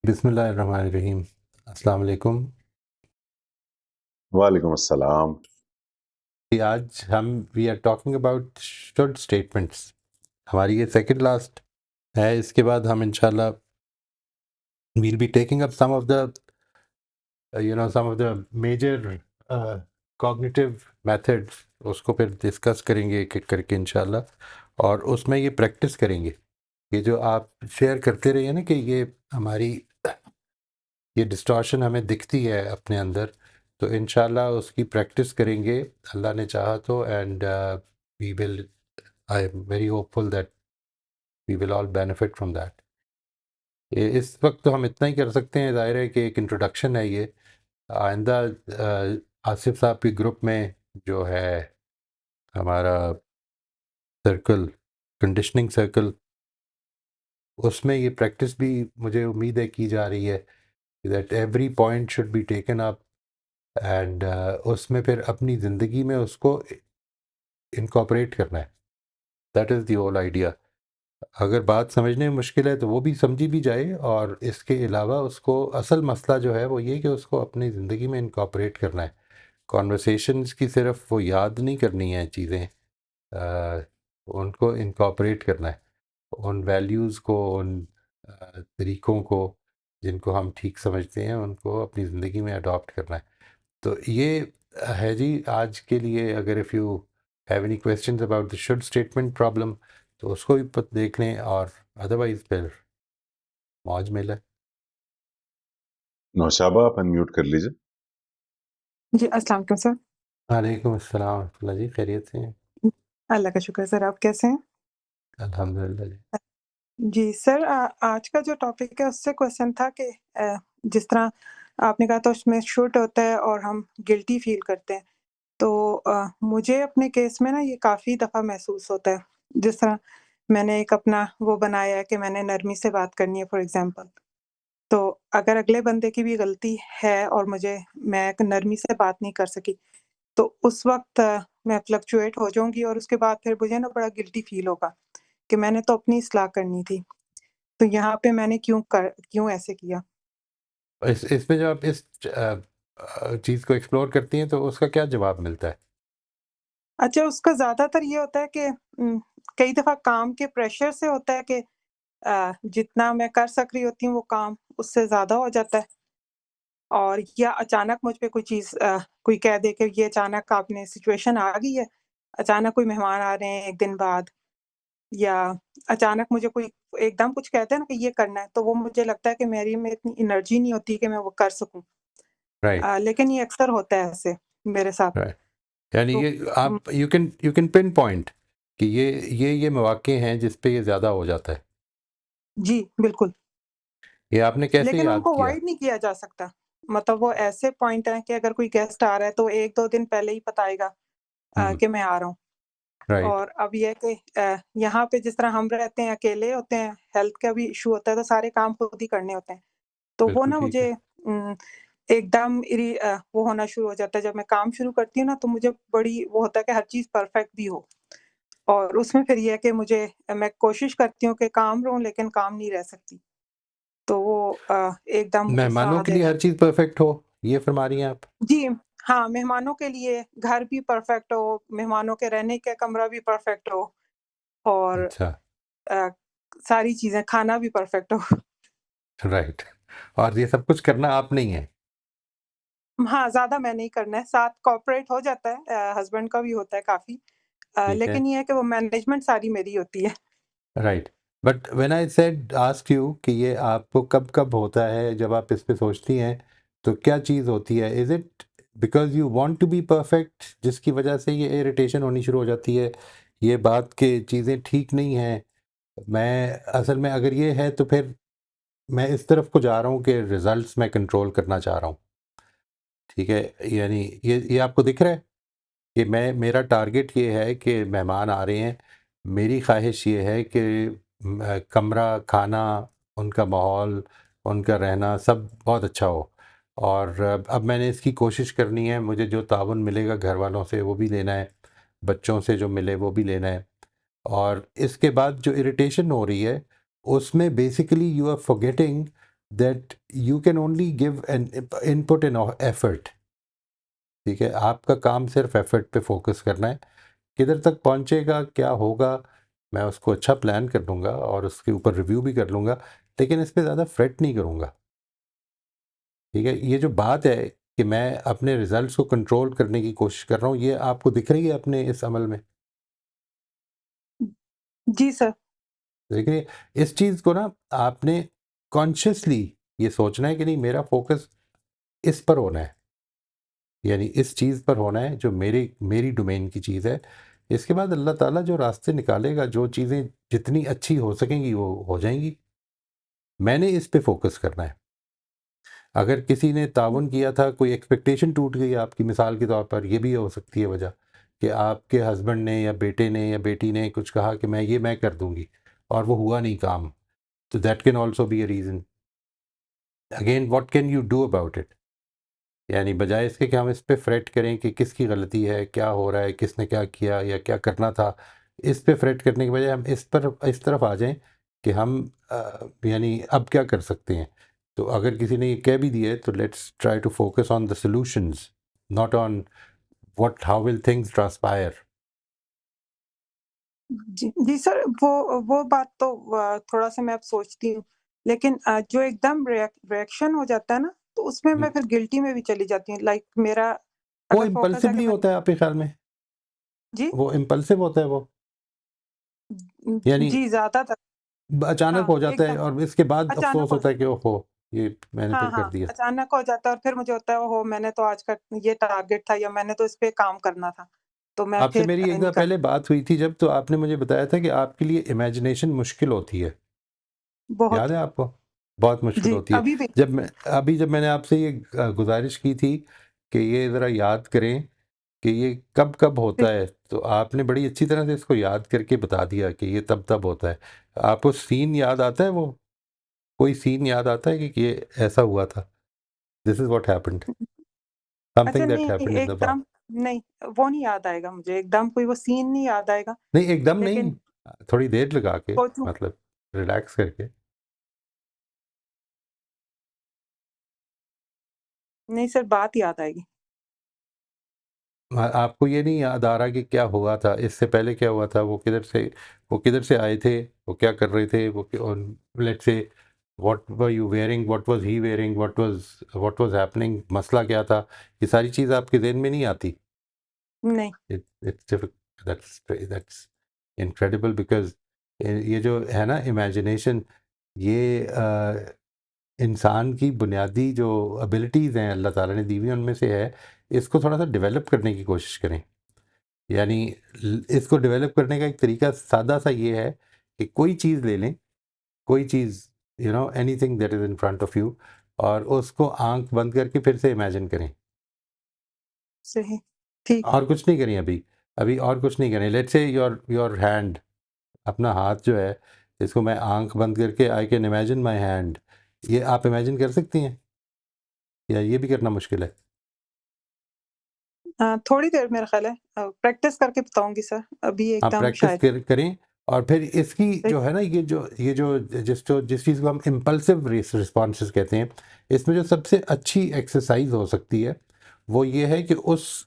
बिस्मिल्लाहिर्रहमानिर्रहीम। अस्सलाम वालेकुम। वालेकुम अस्सलाम। आज हम we are talking about should statements. हमारी ये सेकंड लास्ट है। इसके बाद हम इंशाल्लाह will be taking up some of the major cognitive methods. उसको फिर डिस्कस करेंगे एक एक करके इंशाल्लाह, और उसमें ये प्रैक्टिस करेंगे। ये जो आप शेयर करते रहिए ना कि ये हमारी ये डिस्टॉर्शन हमें दिखती है अपने अंदर, तो इंशाल्लाह उसकी प्रैक्टिस करेंगे अल्लाह ने चाहा तो। And we will I am very hopeful that we will all benefit from that. इस वक्त तो हम इतना ही कर सकते हैं, ज़ाहिर है कि एक इंट्रोडक्शन है ये। आइंदा आसिफ साहब के ग्रुप में जो है हमारा सर्कल, कंडीशनिंग सर्कल, उसमें ये प्रैक्टिस भी मुझे उम्मीद है की जा रही है that every point should be taken up and उसमें फिर अपनी ज़िंदगी में उसको इनकॉर्पोरेट करना है। That is the whole idea. अगर बात समझने में मुश्किल है तो वो भी समझी भी जाए, और इसके अलावा उसको असल मसला जो है वो ये कि उसको अपनी ज़िंदगी में इनकॉर्पोरेट करना है। कॉन्वर्सेशंस की सिर्फ वो याद नहीं करनी है चीज़ें, उनको इनकॉर्पोरेट करना है। उन वैल्यूज़ को, उन तरीक़ों को जिनको हम ठीक समझते हैं, उनको अपनी ज़िंदगी में अडॉप्ट करना है। तो ये है जी आज के लिए। अगर if you have any questions about the should statement problem तो उसको भी देख लें, और अदरवाइज फिर मौज मेला। नौशाबा आप अनम्यूट कर लीजिए। जी, अस्सलाम वालेकुम सर। वालेकुम अस्सलाम वरहमतुल्लाह जी, खैरियत से हैं? अल्लाह का शुक्र सर, आप कैसे हैं? अल्हम्दुलिल्लाह जी। जी सर, आज का जो टॉपिक है उससे क्वेश्चन था कि जिस तरह आपने कहा था उसमें शुड होता है और हम गिल्टी फ़ील करते हैं। तो मुझे अपने केस में ना ये काफ़ी दफ़ा महसूस होता है। जिस तरह मैंने एक अपना वो बनाया है कि मैंने नरमी से बात करनी है फॉर एग्ज़ाम्पल। तो अगर अगले बंदे की भी गलती है और मैं एक नरमी से बात नहीं कर सकी, तो उस वक़्त मैं फ्लक्चुएट हो जाऊँगी और उसके बाद फिर मुझे ना बड़ा गिल्टी फ़ील होगा कि मैंने तो अपनी इस्लाह करनी थी। तो यहाँ पे मैंने क्यों ऐसे किया? इसमें जब आप इस चीज़ को एक्सप्लोर करती हैं तो उसका क्या जवाब मिलता है? अच्छा, उसका ज़्यादातर ये होता है कि कई दफ़ा काम के प्रेशर से होता है कि जितना मैं कर सक रही होती हूँ वो काम उससे ज़्यादा हो जाता है। और या अचानक मुझ पे कोई कह दे कि ये अचानक आपने सिचुएशन आ गई है, अचानक कोई मेहमान आ रहे हैं 1 दिन बाद, या अचानक मुझे कोई एकदम कुछ कहते हैं ना कि ये करना है, तो वो मुझे लगता है कि मेरी में इतनी एनर्जी नहीं होती कि मैं वो कर सकूँ। राइट, लेकिन ये अक्सर होता है ऐसे मेरे साथ। राइट। यानी तो ये आप यू कैन पिन पॉइंट कि ये मौके हैं जिस पे ये ज़्यादा हो जाता है। जी, बिल्कुल। ये आपने कैसे लेकिन याद उनको किया? अवॉइड नहीं किया जा सकता। मतलब वो ऐसे पॉइंट हैं कि अगर कोई गेस्ट आ रहा है तो 1-2 दिन पहले ही बताएगा हुँ, कि मैं आ रहा हूँ। राइट। और अब ये है कि यहाँ पे जिस तरह हम रहते हैं, अकेले होते हैं, हेल्थ का भी इश्यू होता है, तो सारे काम खुद ही करने होते हैं। तो वो बिल्कुल ना ठीक है। मुझे एकदम वो होना शुरू हो जाता है। जब मैं काम शुरू करती हूँ ना, तो मुझे बड़ी वो होता है कि हर चीज़ परफेक्ट भी हो। और उसमें फिर ये है कि मैं कोशिश करती हूँ कि काम रहूँ, लेकिन काम नहीं रह सकती। तो वो एकदम गुस्सा मेहमानों आ के लिए जाएगा। हर चीज़ परफेक्ट हो, ये फरमा रही हैं आप? जी, हाँ, मेहमानों के लिए घर भी परफेक्ट हो, मेहमानों के रहने का कमरा भी परफेक्ट हो, और अच्छा, अ, सारी चीज़ें, खाना भी परफेक्ट हो। राइट। और ये सब कुछ करना आप नहीं है। हाँ, ज़्यादा मैं नहीं करना है, साथ कोऑपरेट हो जाता है, हस्बैंड का भी होता है काफ़ी, ठीक है, लेकिन ये है कि वो मैनेजमेंट सारी मेरी होती है। Right. But when I said asked you कि ये आपको कब-कब होता है जब आप इस पे सोचती हैं, तो क्या चीज़ होती है? Is it because you want to be perfect जिसकी वजह से ये इरिटेशन होनी शुरू हो जाती है? ये बात कि चीज़ें ठीक नहीं हैं, मैं असल में अगर ये है तो फिर मैं इस तरफ को जा रहा हूँ कि रिज़ल्ट्स मैं कंट्रोल करना चाह रहा हूँ, ठीक है? यानी ये आपको दिख रहा है कि मेरा टारगेट ये है कि मेहमान आ रहे हैं, मेरी ख़्वाहिश ये है कि कमरा, खाना, उनका माहौल, उनका रहना सब बहुत अच्छा हो, और अब मैंने इसकी कोशिश करनी है। मुझे जो ताउन मिलेगा घर वालों से वो भी लेना है, बच्चों से जो मिले वो भी लेना है। और इसके बाद जो इरिटेशन हो रही है, उसमें basically you are forgetting that you can only give an input and effort. ठीक है, आपका काम सिर्फ एफर्ट पे फोकस करना है, किधर तक पहुंचेगा क्या होगा मैं उसको अच्छा प्लान कर लूँगा और उसके ऊपर रिव्यू भी कर लूँगा, लेकिन इस पे ज़्यादा फ्रेट नहीं करूँगा। ठीक है, ये जो बात है कि मैं अपने रिजल्ट्स को कंट्रोल करने की कोशिश कर रहा हूँ, ये आपको दिख रही है अपने इस अमल में? जी सर। देखिए, इस चीज़ को ना आपने कॉन्शियसली ये सोचना है कि नहीं, मेरा फोकस इस पर होना है, यानी इस चीज़ पर होना है जो मेरी डोमेन की चीज़ है। इसके बाद अल्लाह ताला जो रास्ते निकालेगा, जो चीज़ें जितनी अच्छी हो सकेंगी वो हो जाएंगी। मैंने इस पे फोकस करना है। अगर किसी ने ताउन किया था, कोई एक्सपेक्टेशन टूट गई आपकी, मिसाल के तौर पर ये भी हो सकती है वजह कि आपके हस्बैंड ने या बेटे ने या बेटी ने कुछ कहा कि मैं कर दूंगी और वो हुआ नहीं काम, तो that can also be a reason. Again, what can you do about it? यानी बजाय इसके कि हम इस पे फ्रेट करें कि किसकी गलती है, क्या हो रहा है, किसने क्या किया या क्या करना था, इस पे फ्रेट करने के बजाय हम इस तरफ आ जाएं कि हम यानी अब क्या कर सकते हैं। तो अगर किसी ने ये कह भी दिया है तो let's try to focus on the solutions, not on what how will things transpire. जी सर, वो बात तो थोड़ा-सा मैं अब सोचती हूँ, लेकिन जो एकदम रिएक्शन हो जाता है ना, तो उसमें मैं फिर गिल्टी में भी चली जाती हूँ। लाइक मेरा वो अगर फ़ोकस है कि इम्पल्सिवली मैं होता है आपके ख्याल में? जी? वो इम्पल्सिव होता है वो, यानी जी, ज़्यादातर अचानक हाँ, हो जाता है एकदम और इसके बाद अचानक अफसोस हो होता है कि ओहो, ये मैंने हाँ, फिर कर हाँ, दिया। अचानक हो जाता है और फिर मुझे होता है ओहो! मैंने तो आज का ये टारगेट था या मैंने तो इस पे काम करना था, तो मैं आपसे फिर मेरी एक नहीं दफ़ा कर पहले बात हुई थी जब, तो आपने मुझे बताया था कि आपके लिए इमेजिनेशन मुश्किल होती है। बहुत याद है आपको? बहुत मुश्किल जी, होती है। अभी भी जब मैंने आपसे ये गुज़ारिश की थी कि ये ज़रा याद करें कि ये कब-कब होता है, तो आपने बड़ी अच्छी तरह से इसको याद करके बता दिया कि ये तब-तब होता है। आपको सीन याद आता है वो? कोई सीन याद आता है कि ये ऐसा हुआ था? दिस इज़ व्हाट हैपेंड, अच्छा समथिंग दैट नहीं, हैपेंड इन द पास्ट। एकदम नहीं, वो नहीं याद आएगा मुझे, एकदम कोई वो सीन नहीं याद आएगा, नहीं, एकदम नहीं, लेकिन थोड़ी देर लगा के, सोचूँ मतलब रिलैक्स करके। नहीं सर, बात याद आएगी। आपको ये नहीं याद आ रहा कि क्या हुआ था, इससे पहले क्या हुआ था, वो किधर से आए थे, वो क्या कर रहे थे, let's say what were you wearing, what was he wearing, what was happening, मसला क्या था, ये सारी चीज़ आपके ज़हन में नहीं आती? नहीं, इट्स दैट्स इनक्रेडिबल, बिकॉज़ ये जो है ना इमेजिनेशन, ये इंसान की बुनियादी जो एबिलिटीज़ हैं अल्लाह ताला ने दी हुई हैं, उनमें से है। इसको थोड़ा-सा डेवलप करने की कोशिश करें। यानी इसको डेवलप करने का एक तरीका सादा सा ये है कि कोई चीज़ ले लें, कोई चीज़, anything that is in front of you, और उसको आंख बंद करके फिर से इमेजिन करें। सही, ठीक, और कुछ नहीं करें अभी, और कुछ नहीं करें। Let's say your your hand, अपना हाथ जो है, इसको मैं आंख बंद करके I can imagine my hand, ये आप इमेजिन कर सकती हैं या ये भी करना मुश्किल है? थोड़ी देर मेरा ख़्याल है प्रैक्टिस करके बताऊँगी सर, अभी आप एकदम प्रैक्टिस शायद करें, और फिर इसकी सही जो है ना, ये जो जिस चीज़ को हम इम्पल्सिव रिस्पॉन्सेस कहते हैं, इसमें जो सबसे अच्छी एक्सरसाइज हो सकती है वो ये है कि उस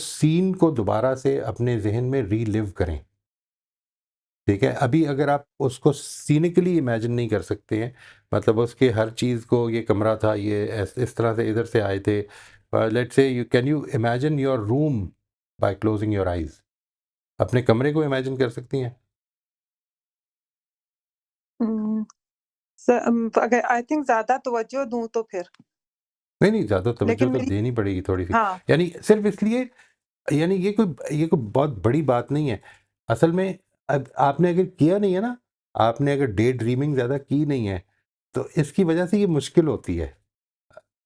सीन को दोबारा से अपने जहन में रीलिव करें। ठीक है, अभी अगर आप उसको सीनिकली इमेजिन नहीं कर सकते हैं, मतलब उसके हर चीज़ को, ये कमरा था, ये इस तरह से इधर से आए थे, let's say you imagine your room by closing your eyes, अपने कमरे को इमेजिन कर सकती हैं? उम, अगर आई थिंक ज़्यादा तवज्जो दूँ तो फिर, नहीं, नहीं, ज़्यादा तवज्जो लेकिन तो मेरी देनी पड़ेगी थोड़ी-सी। हाँ, यानी सिर्फ़ इसलिए, यानी ये कोई बहुत बड़ी बात नहीं है। असल में अब आपने अगर किया नहीं है ना, आपने अगर डे ड्रीमिंग ज़्यादा की नहीं है, तो इसकी वजह से ये मुश्किल होती है।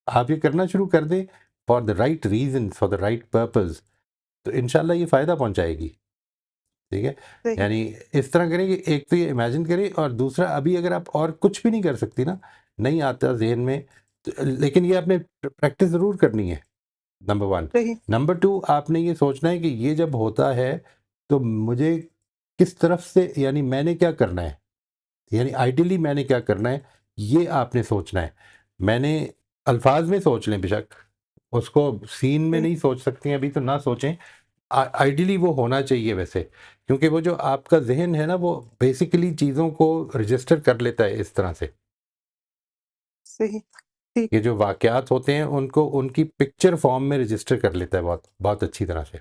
आप ये करना शुरू कर दें for the right reasons, for the right purpose, तो इंशाल्लाह ये फ़ायदा पहुँचाएगी। ठीक है? सही, यानी इस तरह करें कि एक तो ये इमेजिन करें, और दूसरा, अभी अगर आप और कुछ भी नहीं कर सकती ना, नहीं आता ज़हन में, तो लेकिन ये आपने प्रैक्टिस ज़रूर करनी है, नंबर 1। सही, नंबर 2, आपने ये सोचना है कि ये जब होता है तो मुझे किस तरफ से, यानी मैंने क्या करना है? यानी आइडियली मैंने क्या करना है ये आपने सोचना है। मैंने अल्फाज में सोच लें बेशक, उसको सीन में जी, नहीं सोच सकती हैं अभी तो ना सोचें। आइडियली वो होना चाहिए वैसे, क्योंकि वो जो आपका जहन है ना वो बेसिकली चीज़ों को रजिस्टर कर लेता है इस तरह से। सही, ठीक, ये जो वाक़यात होते हैं उनको उनकी पिक्चर फॉर्म में रजिस्टर कर लेता है बहुत बहुत अच्छी तरह से।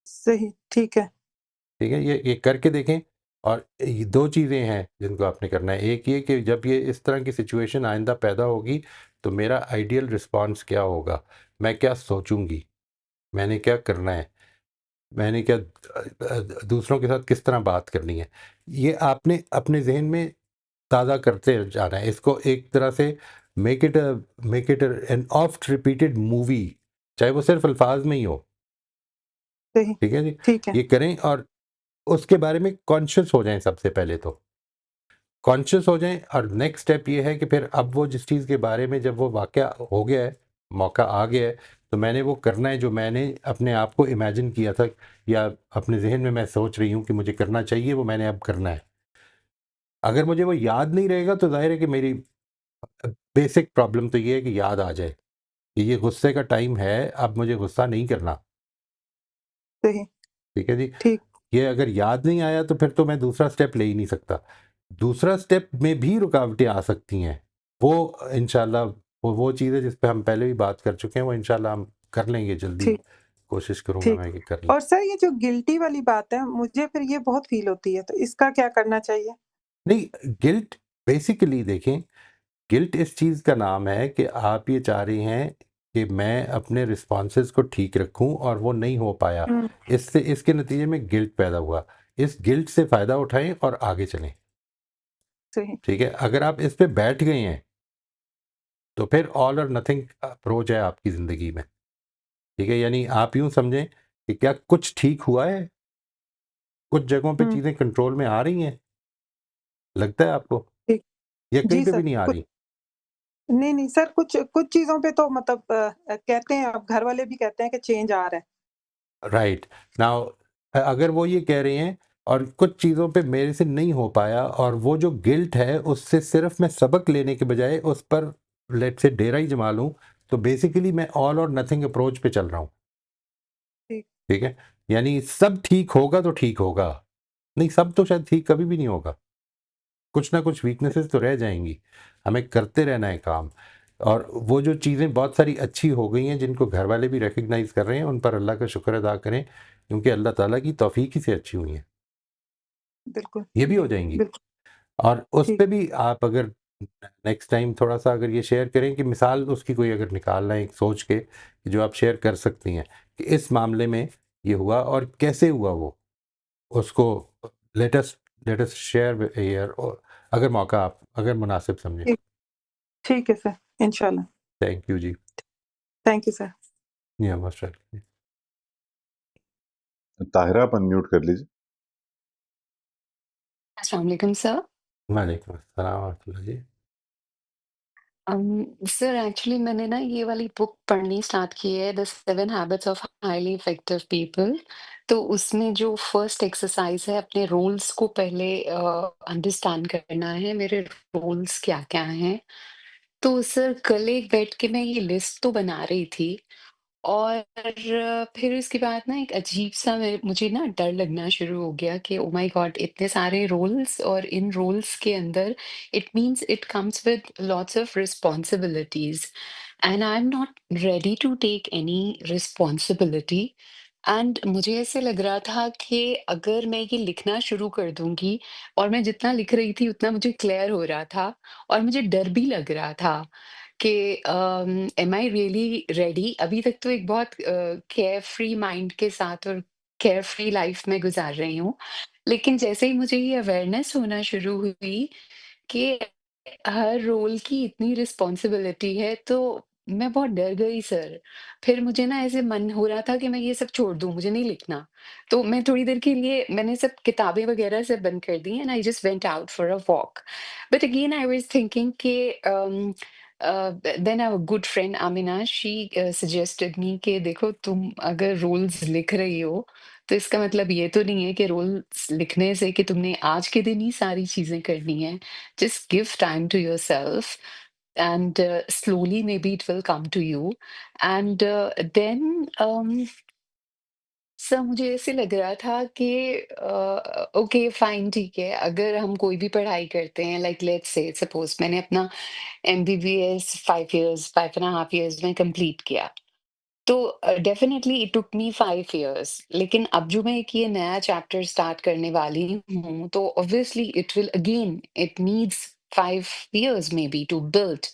सही, ठीक है। ठीक है, ये करके देखें। और ये 2 चीज़ें हैं जिनको आपने करना है। एक ये कि जब ये इस तरह की सिचुएशन आइंदा पैदा होगी तो मेरा आइडियल रिस्पॉन्स क्या होगा? मैं क्या सोचूँगी? मैंने क्या करना है? मैंने क्या दूसरों के साथ किस तरह बात करनी है? ये आपने अपने ज़हन में ताज़ा करते जाना है। इसको एक तरह से make it an oft repeated movie, चाहे वो सिर्फ़ अल्फ़ाज़ में ही हो। सही, ठीक है जी? ठीक है, ये करें और उसके बारे में कॉन्शियस हो जाएँ सबसे पहले तो। कॉन्शियस हो जाएँ और नेक्स्ट स्टेप ये है कि फिर अब वो जिस चीज़ के बारे में जब वो वाक़या हो गया है, मौका आ गया है, तो मैंने वो करना है जो मैंने अपने आप को इमेजिन किया था या अपने ज़हन में मैं सोच रही हूँ कि मुझे करना चाहिए, वो मैंने अब करना है। अगर मुझे वो याद नहीं रहेगा तो ज़ाहिर है कि मेरी बेसिक प्रॉब्लम तो ये है कि याद आ जाए कि ये गुस्से का टाइम है, अब मुझे गुस्सा नहीं करना। सही, ठीक है जी? ठीक, ये अगर याद नहीं आया तो फिर तो मैं दूसरा स्टेप ले ही नहीं सकता। दूसरा स्टेप में भी रुकावटें आ सकती हैं। वो इंशाल्लाह वो चीज़ है जिस पे हम पहले भी बात कर चुके हैं, वो इंशाल्लाह हम कर लेंगे जल्दी। ठीक, कोशिश करूँगा ठीक। मैं कि कर लें। और सर ये जो गिल्टी वाली बात है, मुझे फिर ये बहुत फ़ील होती है, तो इसका क्या करना चाहिए? नहीं, गिल्ट बेसिकली देखें, गिल्ट इस चीज़ का नाम है कि आप ये चाह रही हैं कि मैं अपने रिस्पॉन्सेज़ को ठीक रखूँ और वो नहीं हो पाया। हुँ, इससे इसके नतीजे में गिल्ट पैदा हुआ। इस गिल्ट से फ़ायदा उठाएँ और आगे चलें। सही, ठीक है? अगर आप इस पे बैठ गए हैं तो फिर ऑल और नथिंग अप्रोच है आपकी ज़िंदगी में। ठीक है? यानी आप यूँ समझें कि क्या कुछ ठीक हुआ है? कुछ जगहों पे हुँ, चीज़ें कंट्रोल में आ रही हैं? लगता है आपको? ठीक। या कहीं जी पे सर, भी नहीं आ कुछ रही? नहीं, नहीं सर, कुछ कुछ चीज़ों पे तो मतलब कहते हैं, अब घर वाले भी कहते हैं कि चेंज आ रहा है। राइट। नाउ अगर वो ये कह रही हैं और कुछ चीज़ों पे मेरे से नहीं हो पाया और वो जो गिल्ट है उससे सिर्फ़ मैं सबक लेने के बजाय उस पर लेट्स से डेरा ही जमा लूँ, तो बेसिकली मैं ऑल और नथिंग अप्रोच पे चल रहा हूँ। ठीक, ठीक है? यानी सब ठीक होगा तो ठीक होगा। नहीं, सब तो शायद ठीक कभी भी नहीं होगा। कुछ ना कुछ वीकनेसेस तो रह जाएँगी। हमें करते रहना है काम। और वो जो चीज़ें बहुत सारी अच्छी हो गई हैं जिनको घर वाले भी रिकॉग्नाइज़ कर रहे हैं, उन पर अल्लाह का शुक्र अदा करें, क्योंकि अल्लाह ताला की तौफ़ीक ही से अच्छी हुई हैं। बिल्कुल, ये भी हो जी, जाएँगी। बिल्कुल, और उस ठीक, पे भी आप अगर नेक्स्ट टाइम थोड़ा-सा अगर ये शेयर करें कि मिसाल उसकी कोई अगर निकालना है एक सोच के, कि जो आप शेयर कर सकती हैं, कि इस मामले में ये हुआ और कैसे हुआ वो? उसको let us let us share here, और अगर मौका आप अगर मुनासिब समझें। ठीक, ठीक है सर, इंशाल्लाह। थैंक यू जी। Thank you sir. Yeah most welcome. Tahira आप अनम्यूट कर लीजिए। अस्सलाम वालेकुम सर। वालेकुम अस्सलाम व रहमतुल्लाह जी। सर एक्चुअली मैंने ना ये वाली बुक पढ़नी स्टार्ट की है, the 7 habits of highly effective people. तो उसमें जो फर्स्ट एक्सरसाइज है, अपने रोल्स को पहले अंडरस्टैंड करना है, मेरे रोल्स क्या-क्या हैं। तो सर कल एक बैठ के मैं ये लिस्ट तो बना रही थी और फिर उसके बाद ना एक अजीब-सा मुझे ना डर लगना शुरू हो गया कि ओह माय गॉड! इतने सारे रोल्स और इन रोल्स के अंदर it means it comes with lots of responsibilities and I am not ready to take any responsibility and मुझे ऐसे लग रहा था कि अगर मैं ये लिखना शुरू कर दूँगी और मैं जितना लिख रही थी उतना मुझे क्लियर हो रहा था और मुझे डर भी लग रहा था कि एम आई रियली रेडी? अभी तक तो एक बहुत केयर फ्री माइंड के साथ और केयर फ्री लाइफ में गुजार रही हूँ। लेकिन जैसे ही मुझे ये अवेयरनेस होना शुरू हुई कि हर रोल की इतनी रिस्पॉन्सिबिलिटी है, तो मैं बहुत डर गई सर। फिर मुझे ना ऐसे मन हो रहा था कि मैं ये सब छोड़ दूँ, मुझे नहीं लिखना। तो मैं थोड़ी देर के लिए मैंने सब किताबें वगैरह सब बंद कर दी and I just went out for a walk. But again I was thinking कि then a good friend Amina she suggested me कि देखो तुम अगर रोल्स लिख रही हो, तो इसका मतलब ये तो नहीं है कि रोल्स लिखने से कि तुमने आज के दिन ही सारी चीज़ें करनी हैं। Just give time to yourself and slowly may be it will come to you and then sir मुझे ऐसे लग रहा था कि ओके फाइन ठीक है, अगर हम कोई भी पढ़ाई करते हैं लाइक लेट्स से सपोज़ मैंने अपना MBBS 5 years 5 and a half years में कंप्लीट किया। तो definitely it took me 5 years, लेकिन अब जो मैं एक ये नया चैप्टर स्टार्ट करने वाली हूँ, तो obviously it will again it needs 5 years may be to build.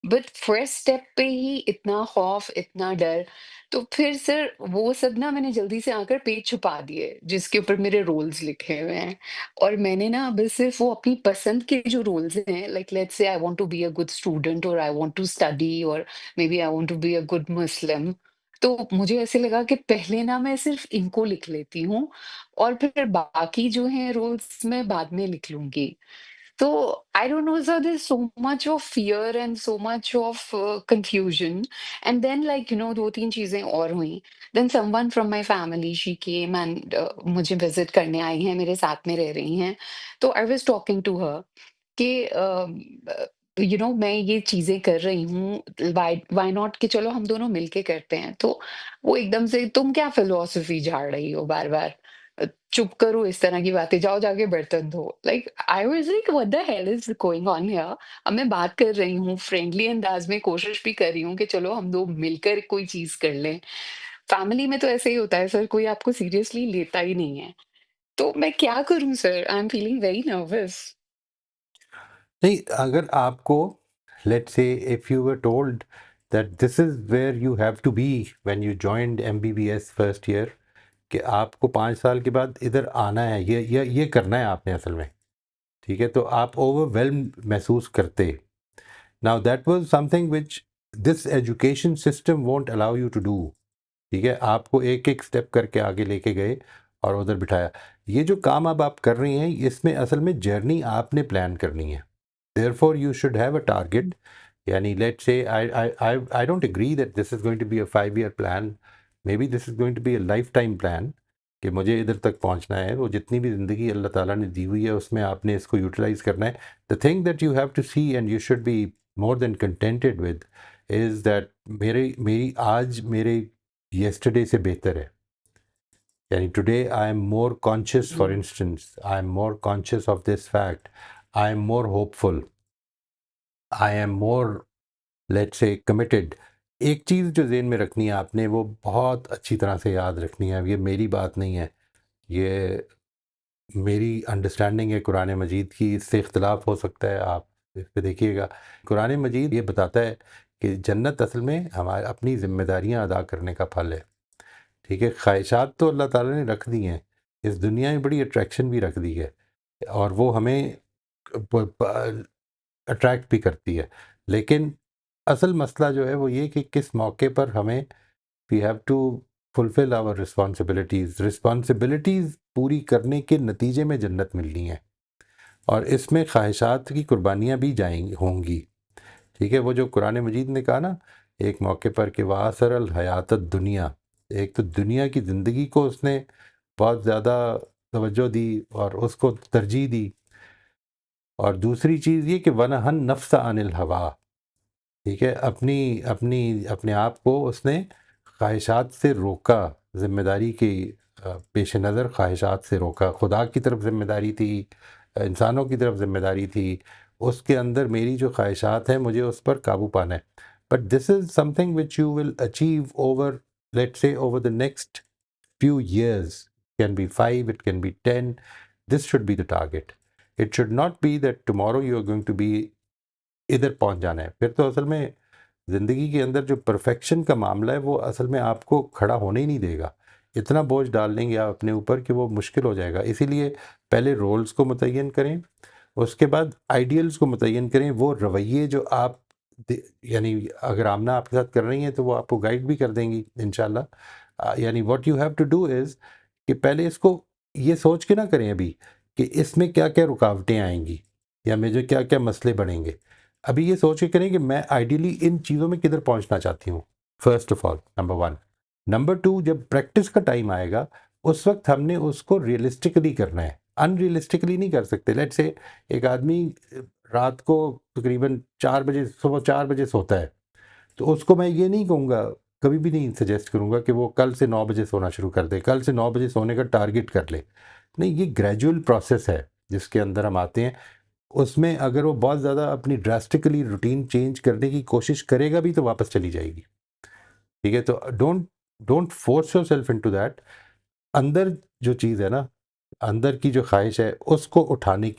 But first step पे ही इतना खौफ, इतना डर, तो फिर सर वो सब ना मैंने जल्दी से आकर पेज छुपा दिए, जिसके ऊपर मेरे रोल्स लिखे हुए हैं। और मैंने ना बस सिर्फ वो अपनी पसंद के जो रोल्स हैं, like let's say I want to be a good student और आई वांट टू स्टडी और may be I want to be a good Muslim. तो मुझे ऐसे लगा कि पहले ना मैं सिर्फ इनको लिख लेती हूँ और फिर बाकी जो हैं रोल्स मैं बाद में लिख लूँगी। तो I don't know, sir, there's so much of fear and so much of confusion. And then, like, 2-3 चीज़ें और हुई. Then someone from my family, she came and मुझे विज़िट करने आई हैं, मेरे साथ में रह रही हैं. तो I was talking to her कि मैं ये चीज़ें कर रही हूँ, व्हाई नॉट कि चलो हम दोनों मिलके करते हैं। तो वो एकदम से, तुम क्या फिलॉसफी झाड़ रही हो बार-बार? चुप करो इस तरह की बातें, जाओ जाके बर्तन धो। Like I was like what the hell is going on here? अब मैं बात कर रही हूँ, फ्रेंडली अंदाज़ में कोशिश भी कर रही हूँ कि चलो हम 2 मिलकर कोई चीज़ कर लें। फैमिली में तो ऐसे ही होता है सर, कोई आपको सीरियसली लेता ही नहीं है। तो मैं क्या करूँ sir? I am feeling very nervous. नहीं, अगर आपको let's say if you were told that this is where you have to be when you joined MBBS first year, कि आपको 5 साल के बाद इधर आना है, ये करना है आपने असल में, ठीक है, तो आप ओवरवेल्म महसूस करते। Now that was something which this education system won't allow you to do. ठीक है, आपको एक एक स्टेप करके आगे लेके गए और उधर बिठाया। ये जो काम अब आप कर रही हैं, इसमें असल में जर्नी आपने प्लान करनी है। Therefore, you should have a target. Yani, let's say I don't agree that this is going to be a 5-year plan. Maybe this is going to be a lifetime plan कि मुझे इधर तक पहुंचना है। वो जितनी भी ज़िंदगी अल्लाह ताला ने दी हुई है उसमें आपने इसको यूटिलाइज करना है। The thing that you have to see and you should be more than contented with is that मेरी आज मेरे yesterday से बेहतर है। Yani today I am more conscious, for instance, I am more conscious of this fact. I am more hopeful. I am more let's say committed. एक चीज़ जो जेन में रखनी है आपने, वो बहुत अच्छी तरह से याद रखनी है। ये मेरी बात नहीं है, ये मेरी अंडरस्टैंडिंग है कुरान मजीद की, इससे इख्तलाफ हो सकता है, आप इस पे देखिएगा। कुरान मजीद ये बताता है कि जन्नत असल में हमारे अपनी ज़िम्मेदारियां अदा करने का फल है। ठीक है, ख्वाहिशात तो अल्लाह ताला ने रख दी हैं, इस दुनिया में बड़ी अट्रैक्शन भी रख दी है और वो हमें अट्रैक्ट भी करती है, लेकिन असल मसला जो है वो ये कि किस मौके पर हमें we have to fulfil our responsibilities पूरी करने के नतीजे में जन्नत मिलनी है, और इसमें ख्वाहिशात की कुर्बानियाँ भी जाएंगी होंगी। ठीक है, वो जो कुरान मजीद ने कहा ना एक मौके पर कि वासरल हयात दुनिया, एक तो दुनिया की ज़िंदगी को उसने बहुत ज़्यादा तवज्जो दी और उसको तरजीह दी, और दूसरी चीज़ ये कि वनहन नफ्स अनिल हवा। ठीक है, अपने आप को उसने ख्वाहिशात से रोका, ज़िम्मेदारी के पेश नज़र ख्वाहिशात से रोका। खुदा की तरफ ज़िम्मेदारी थी, इंसानों की तरफ ज़िम्मेदारी थी, उसके अंदर मेरी जो ख्वाहिशात हैं मुझे उस पर काबू पाना है। But this is something which you will achieve over, let's say over the next few years. It can be 5, it can be 10. This should be the target. It should not be that tomorrow you are going to be इधर पहुंच जाना है। फिर तो असल में ज़िंदगी के अंदर जो परफेक्शन का मामला है वो असल में आपको खड़ा होने ही नहीं देगा। इतना बोझ डाल देंगे आप अपने ऊपर कि वो मुश्किल हो जाएगा। इसीलिए पहले रोल्स को मुतय्यन करें, उसके बाद आइडियल्स को मुतय्यन करें। वो रवैये जो आप यानी अगर आमना आपके साथ कर रही हैं तो वो आपको गाइड भी कर देंगी इंशाल्लाह। यानी what you have to do is कि पहले इसको ये सोच के ना करें अभी कि इसमें क्या क्या रुकावटें आएंगी या मुझे क्या क्या मसले बढ़ेंगे। अभी ये सोच के करें कि मैं आइडियली इन चीज़ों में किधर पहुंचना चाहती हूँ, first of all, number 1। Number 2, जब प्रैक्टिस का टाइम आएगा उस वक्त हमने उसको रियलिस्टिकली करना है, अनरियलिस्टिकली नहीं कर सकते। लेट्स से एक आदमी रात को तकरीबन 4 बजे, सुबह 4 बजे सोता है, तो उसको मैं ये नहीं कहूँगा, कभी भी नहीं सजेस्ट करूँगा कि वो कल से 9 बजे सोना शुरू कर दे, कल से 9 बजे सोने का टारगेट कर ले। नहीं, ये ग्रेजुअल प्रोसेस है जिसके अंदर हम आते हैं। उसमें अगर वो बहुत ज़्यादा अपनी ड्रास्टिकली रूटीन चेंज करने की कोशिश करेगा भी तो वापस चली जाएगी। ठीक है, तो don't don't force yourself into that. अंदर जो चीज़ है ना, अंदर की जो ख्वाहिश है, उसको उठाने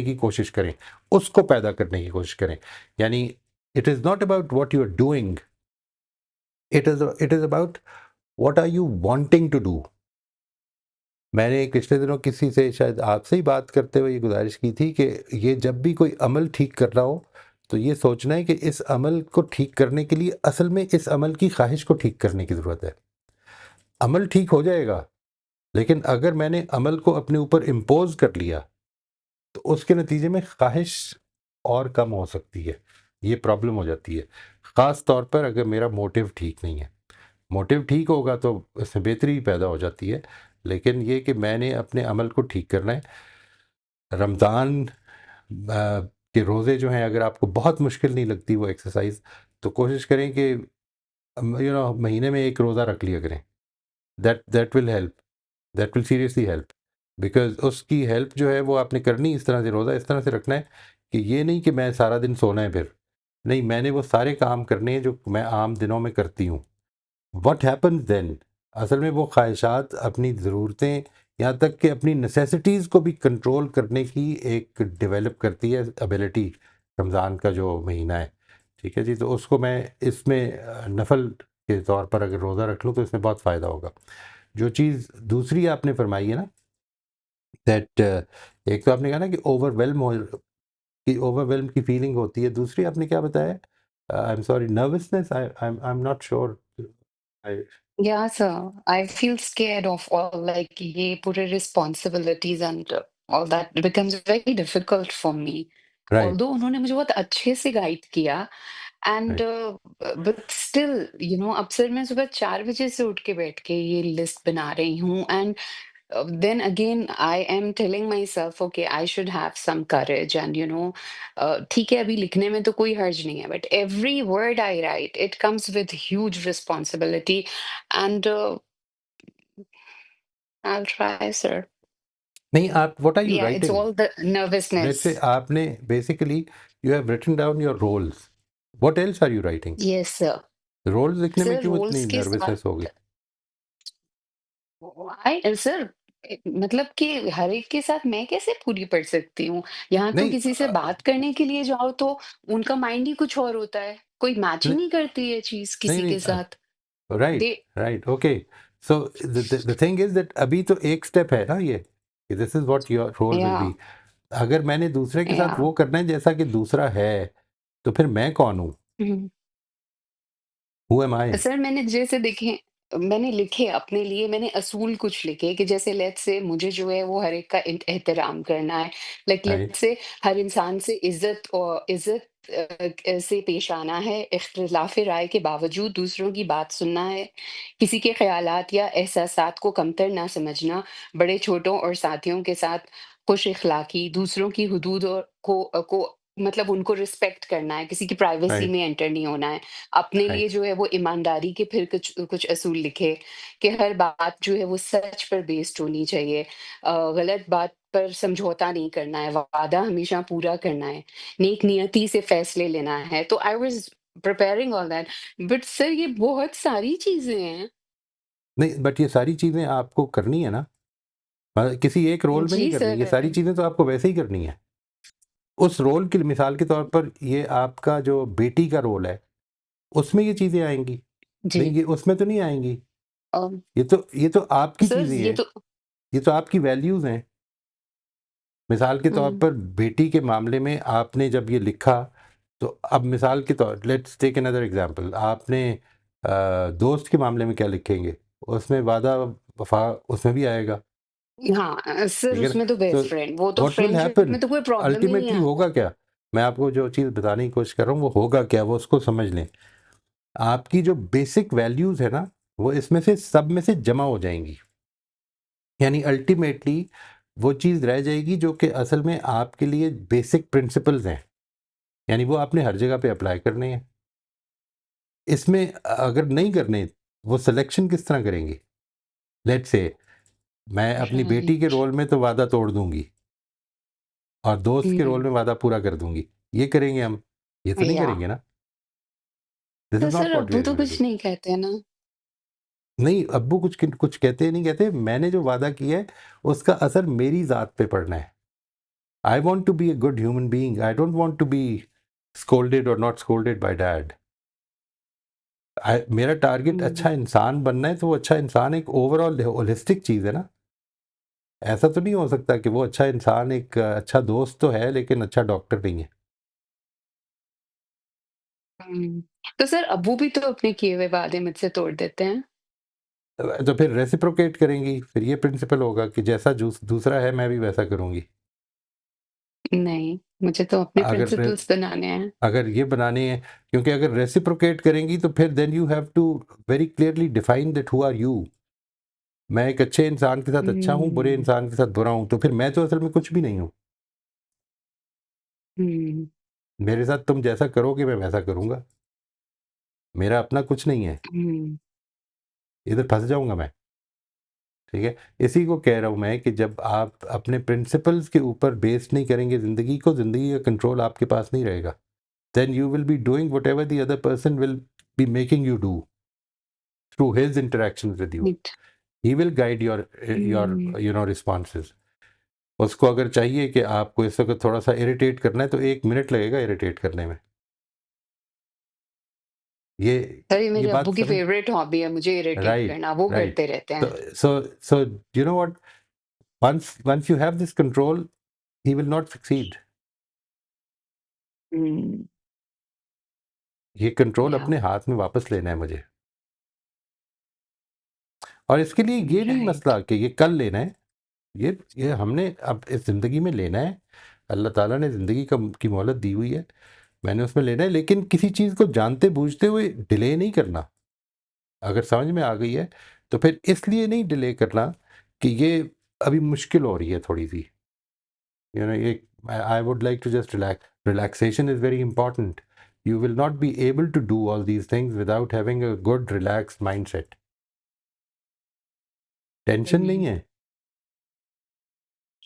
की कोशिश करें, उसको पैदा करने की कोशिश करें। यानी it is not about what you are doing, it is about what are you wanting to do. मैंने पिछले दिनों किसी से, शायद आपसे ही बात करते हुए, ये गुजारिश की थी कि ये जब भी कोई अमल ठीक करना हो तो ये सोचना है कि इस अमल को ठीक करने के लिए असल में इस अमल की ख्वाहिश को ठीक करने की ज़रूरत है। अमल ठीक हो जाएगा, लेकिन अगर मैंने अमल को अपने ऊपर इम्पोज कर लिया तो उसके नतीजे में ख्वाहिश और कम हो सकती है, ये प्रॉब्लम हो जाती है। ख़ास तौर पर अगर मेरा मोटिव ठीक नहीं है। मोटिव ठीक होगा तो इसमें बेहतरी पैदा हो जाती है, लेकिन ये कि मैंने अपने अमल को ठीक करना है। रमज़ान के रोज़े जो हैं, अगर आपको बहुत मुश्किल नहीं लगती वो एक्सरसाइज, तो कोशिश करें कि महीने में एक रोज़ा रख लिया करें। That will help, that will seriously help, because उसकी हेल्प जो है वो आपने करनी इस तरह से, रोज़ा इस तरह से रखना है कि ये नहीं कि मैं सारा दिन सोना है, फिर नहीं, मैंने वो सारे काम करने हैं जो मैं आम दिनों में करती हूँ। व्हाट हैपन्स देन, असल में वो ख्वाहिशात, अपनी ज़रूरतें, यहाँ तक कि अपनी नेसेसिटीज़ को भी कंट्रोल करने की एक डेवलप करती है एबिलिटी, रमज़ान का जो महीना है। ठीक है जी, तो उसको मैं इसमें नफल के तौर पर अगर रोज़ा रख लूँ तो इसमें बहुत फ़ायदा होगा। जो चीज़ दूसरी आपने फरमाई है ना, दैट एक तो आपने कहा ना कि ओवरवेल्म की फीलिंग होती है, दूसरी आपने क्या बताया? आई am sorry, nervousness, I am not sure. I Yeah, sir. I feel scared of all like ये पूरे responsibilities and all that. It becomes very difficult for me. Right, Although उन्होंने मुझे बहुत अच्छे से गाइड किया एंड राइट, बट स्टिल अब sir मैं सुबह 4 बजे से उठ के बैठ के ये लिस्ट बना रही हूँ and then again I am telling myself okay I should have some courage and ठीक है अभी लिखने में तो कोई हर्ज नहीं है but every word I write it comes with huge responsibility and I'll try sir. नहीं, आप what are you Yeah, it's writing? all the let's say nervousness. आपने basically, you have written down your roles, what else are you writing? Yes sir. Roles लिखने में sir क्यों इतनी roles के nervousness होगी? साथ आई सर मतलब कि हर एक के साथ मैं कैसे पूरी पढ़ सकती हूँ? यहाँ तो नहीं, किसी से बात करने के लिए जाओ तो उनका माइंड ही कुछ और होता है। कोई मैच ही नहीं, नहीं करती ये चीज़ नहीं, किसी के नहीं, साथ। Right, they right, okay. So the thing is that अभी तो एक स्टेप है ना ये, this is what your role will या बी। अगर मैंने दूसरे के साथ या वो करना है जैसा कि दूसरा है, तो फिर मैं कौन हूँ? हुँ। Who am I? सर मैंने लिखे अपने लिए मैंने असूल कुछ लिखे कि जैसे लेट्स से मुझे जो है वो हर एक का एहतराम करना है लाइक राइट, लेट्स से हर इंसान से इज्जत से पेश आना है इख्तिलाफ राय के बावजूद दूसरों की बात सुनना है किसी के ख्यालात या एहसासात को कमतर ना समझना बड़े छोटों और साथियों के साथ खुश इखलाकी दूसरों की हुदूद को मतलब उनको रिस्पेक्ट करना है किसी की प्राइवेसी राइट, में एंटर नहीं होना है अपने लिए राइट, जो है वो ईमानदारी के फिर कुछ कुछ असूल लिखे कि हर बात जो है वो सच पर बेस्ड होनी चाहिए गलत बात पर समझौता नहीं करना है वादा हमेशा पूरा करना है नेक नियति से फैसले लेना है तो I was preparing all that but sir ये बहुत सारी चीजें हैं नहीं, बट ये सारी चीज़ें आपको करनी है ना, किसी एक रोल में नहीं जी करनी, ये सर सारी चीज़ें तो आपको वैसे ही करनी है। उस रोल की मिसाल के तौर पर ये आपका जो बेटी का रोल है, उसमें ये चीज़ें आएँगी। नहीं, जी ये उसमें तो नहीं आएँगी। अम, ये तो आपकी सर चीज़ें ये हैं, तो ये तो आपकी वैल्यूज़ हैं। मिसाल के तौर हम्म, पर बेटी के मामले में आपने जब ये लिखा, तो अब मिसाल के तौर, लेट्स टेक अनदर एग्ज़ाम्पल, आपने दोस्त के मामले में क्या लिखेंगे? उसमें वादा वफ़ा उसमें भी आएगा, हाँ सर ठीक है ना? उसमें तो सो बेस्ट फ्रेंड वो तो व्हाट विल फ्रेंडशिप हैपन? में तो कोई प्रॉब्लम ही नहीं अल्टीमेटली आता होगा क्या? मैं आपको जो चीज़ बताने की कोशिश कर रहा हूँ, वो होगा क्या, वो उसको समझ लें। आपकी जो बेसिक वैल्यूज़ है ना, वो इसमें से सब में से जमा हो जाएँगी। यानी अल्टीमेटली वो चीज़ रह जाएगी जो कि असल में आपके लिए बेसिक प्रिंसिपल्स हैं, यानी वो आपने हर जगह पे अप्लाई करने हैं। इसमें अगर नहीं करने, वो सिलेक्शन किस तरह करेंगे? लेट्स से मैं अपनी बेटी के राइट। रोल में तो वादा तोड़ दूंगी और दोस्त के रोल हुँ, में वादा पूरा कर दूंगी, ये करेंगे हम? ये तो नहीं या करेंगे ना। दिस तो is sir not what we अब्बू आर तो गोइंग टू कुछ डू। नहीं कहते ना? नहीं, अब्बू कुछ कहते नहीं कहते, मैंने जो वादा किया है उसका असर मेरी ज़ात पे पड़ना है। I want to be a good human being, I don't want to be scolded और नॉट स्कोल्डेड बाय डैड। मेरा टारगेट अच्छा हुँ, इंसान बनना है, तो वो अच्छा इंसान एक ओवरऑल होलिस्टिक चीज़ है ना। ऐसा तो नहीं हो सकता कि वो अच्छा इंसान एक अच्छा दोस्त तो है लेकिन अच्छा डॉक्टर नहीं है। हुँ। तो सर अब्बू भी तो अपने किए हुए वादे मुझसे तोड़ देते हैं। तो फिर रेसिप्रोकेट करेंगी, फिर ये प्रिंसिपल होगा कि जैसा दूसरा है मैं भी वैसा करूंगी। नहीं, मुझे तो अपने अगर रे- प्रिंसिपल्स बनाने हैं। अगर ये बनाने हैं, क्योंकि अगर रेसिप्रोकेट करेंगी तो फिर then you have to very clearly define that who are you. मैं एक अच्छे इंसान के साथ अच्छा हूँ, बुरे हुँ, इंसान के साथ बुरा हूँ, तो फिर मैं तो असल में कुछ भी नहीं हूँ। हुँ, मेरे साथ तुम जैसा करोगे मैं वैसा करूंगा, मेरा अपना कुछ नहीं है, हुँ, इधर फंस जाऊंगा मैं। ठीक है, इसी को कह रहा हूँ मैं कि जब आप अपने प्रिंसिपल्स के ऊपर बेस नहीं करेंगे ज़िंदगी को, ज़िंदगी का कंट्रोल आपके पास नहीं रहेगा। Then you will be doing whatever the other person will be making you do through his interactions with you. Right. He will guide your hmm, responses. उसको अगर चाहिए कि आपको इस वक्त थोड़ा सा इरिटेट करना है तो 1 मिनट लगेगा इरिटेट करने में। ये सर ये ये मेरे बात अब्बू की समझ। फ़ेवरेट हॉबी है मुझे इरिटेट राइट, करना, वो राइट। करते रहते तो हैं। So you know what, once you have this control, he will not succeed. हुँ, ये कंट्रोल या अपने हाथ में वापस लेना है मुझे। और इसके लिए ये नहीं राइट। मसला कि ये कल लेना है, ये हमने अब इस ज़िंदगी में लेना है। अल्लाह ताला ने ज़िंदगी की मोहलत दी हुई है, मैंने उसमें लेना है, लेकिन किसी चीज़ को जानते बूझते हुए डिले नहीं करना। अगर समझ में आ गई है तो फिर इसलिए नहीं डिले करना कि ये अभी मुश्किल हो रही है थोड़ी सी। ये I would like to just relax. Relaxation is very important. You will not be able to do all these things without having a good relaxed mindset. Tension नहीं हुँ, है,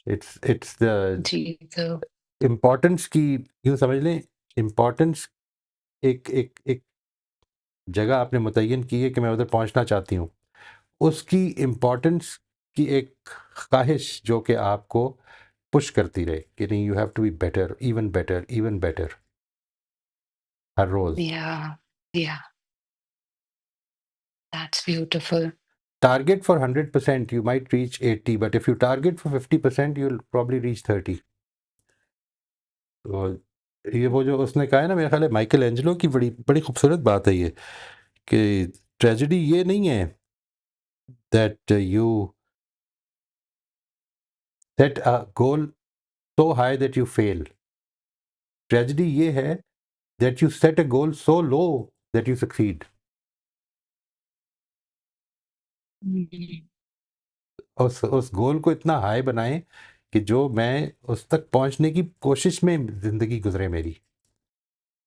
इट्स द जी, तो इम्पोर्टेंस की, यूँ समझ लें, इम्पोर्टेंस एक एक एक जगह आपने मुतय्यन की है कि मैं उधर पहुंचना चाहती हूँ, उसकी इम्पोर्टेंस की एक ख्वाहिश जो कि आपको पुश करती रहे कि नहीं, you have to be better, even better, even better, हर रोज़। या that's beautiful. Target for 100%, you might reach 80, but if you target for 50%, you'll probably reach 30. तो ये वो जो उसने कहा है ना, मेरा ख्याल है माइकल एंजेलो की बड़ी बड़ी खूबसूरत बात है ये, कि ट्रेजेडी ये नहीं है that you set a goal so high that you fail. Tragedy ये है that you set a goal so low that you succeed. हुँ, उस गोल को इतना हाई बनाएं कि जो मैं उस तक पहुंचने की कोशिश में ज़िंदगी गुजरे मेरी,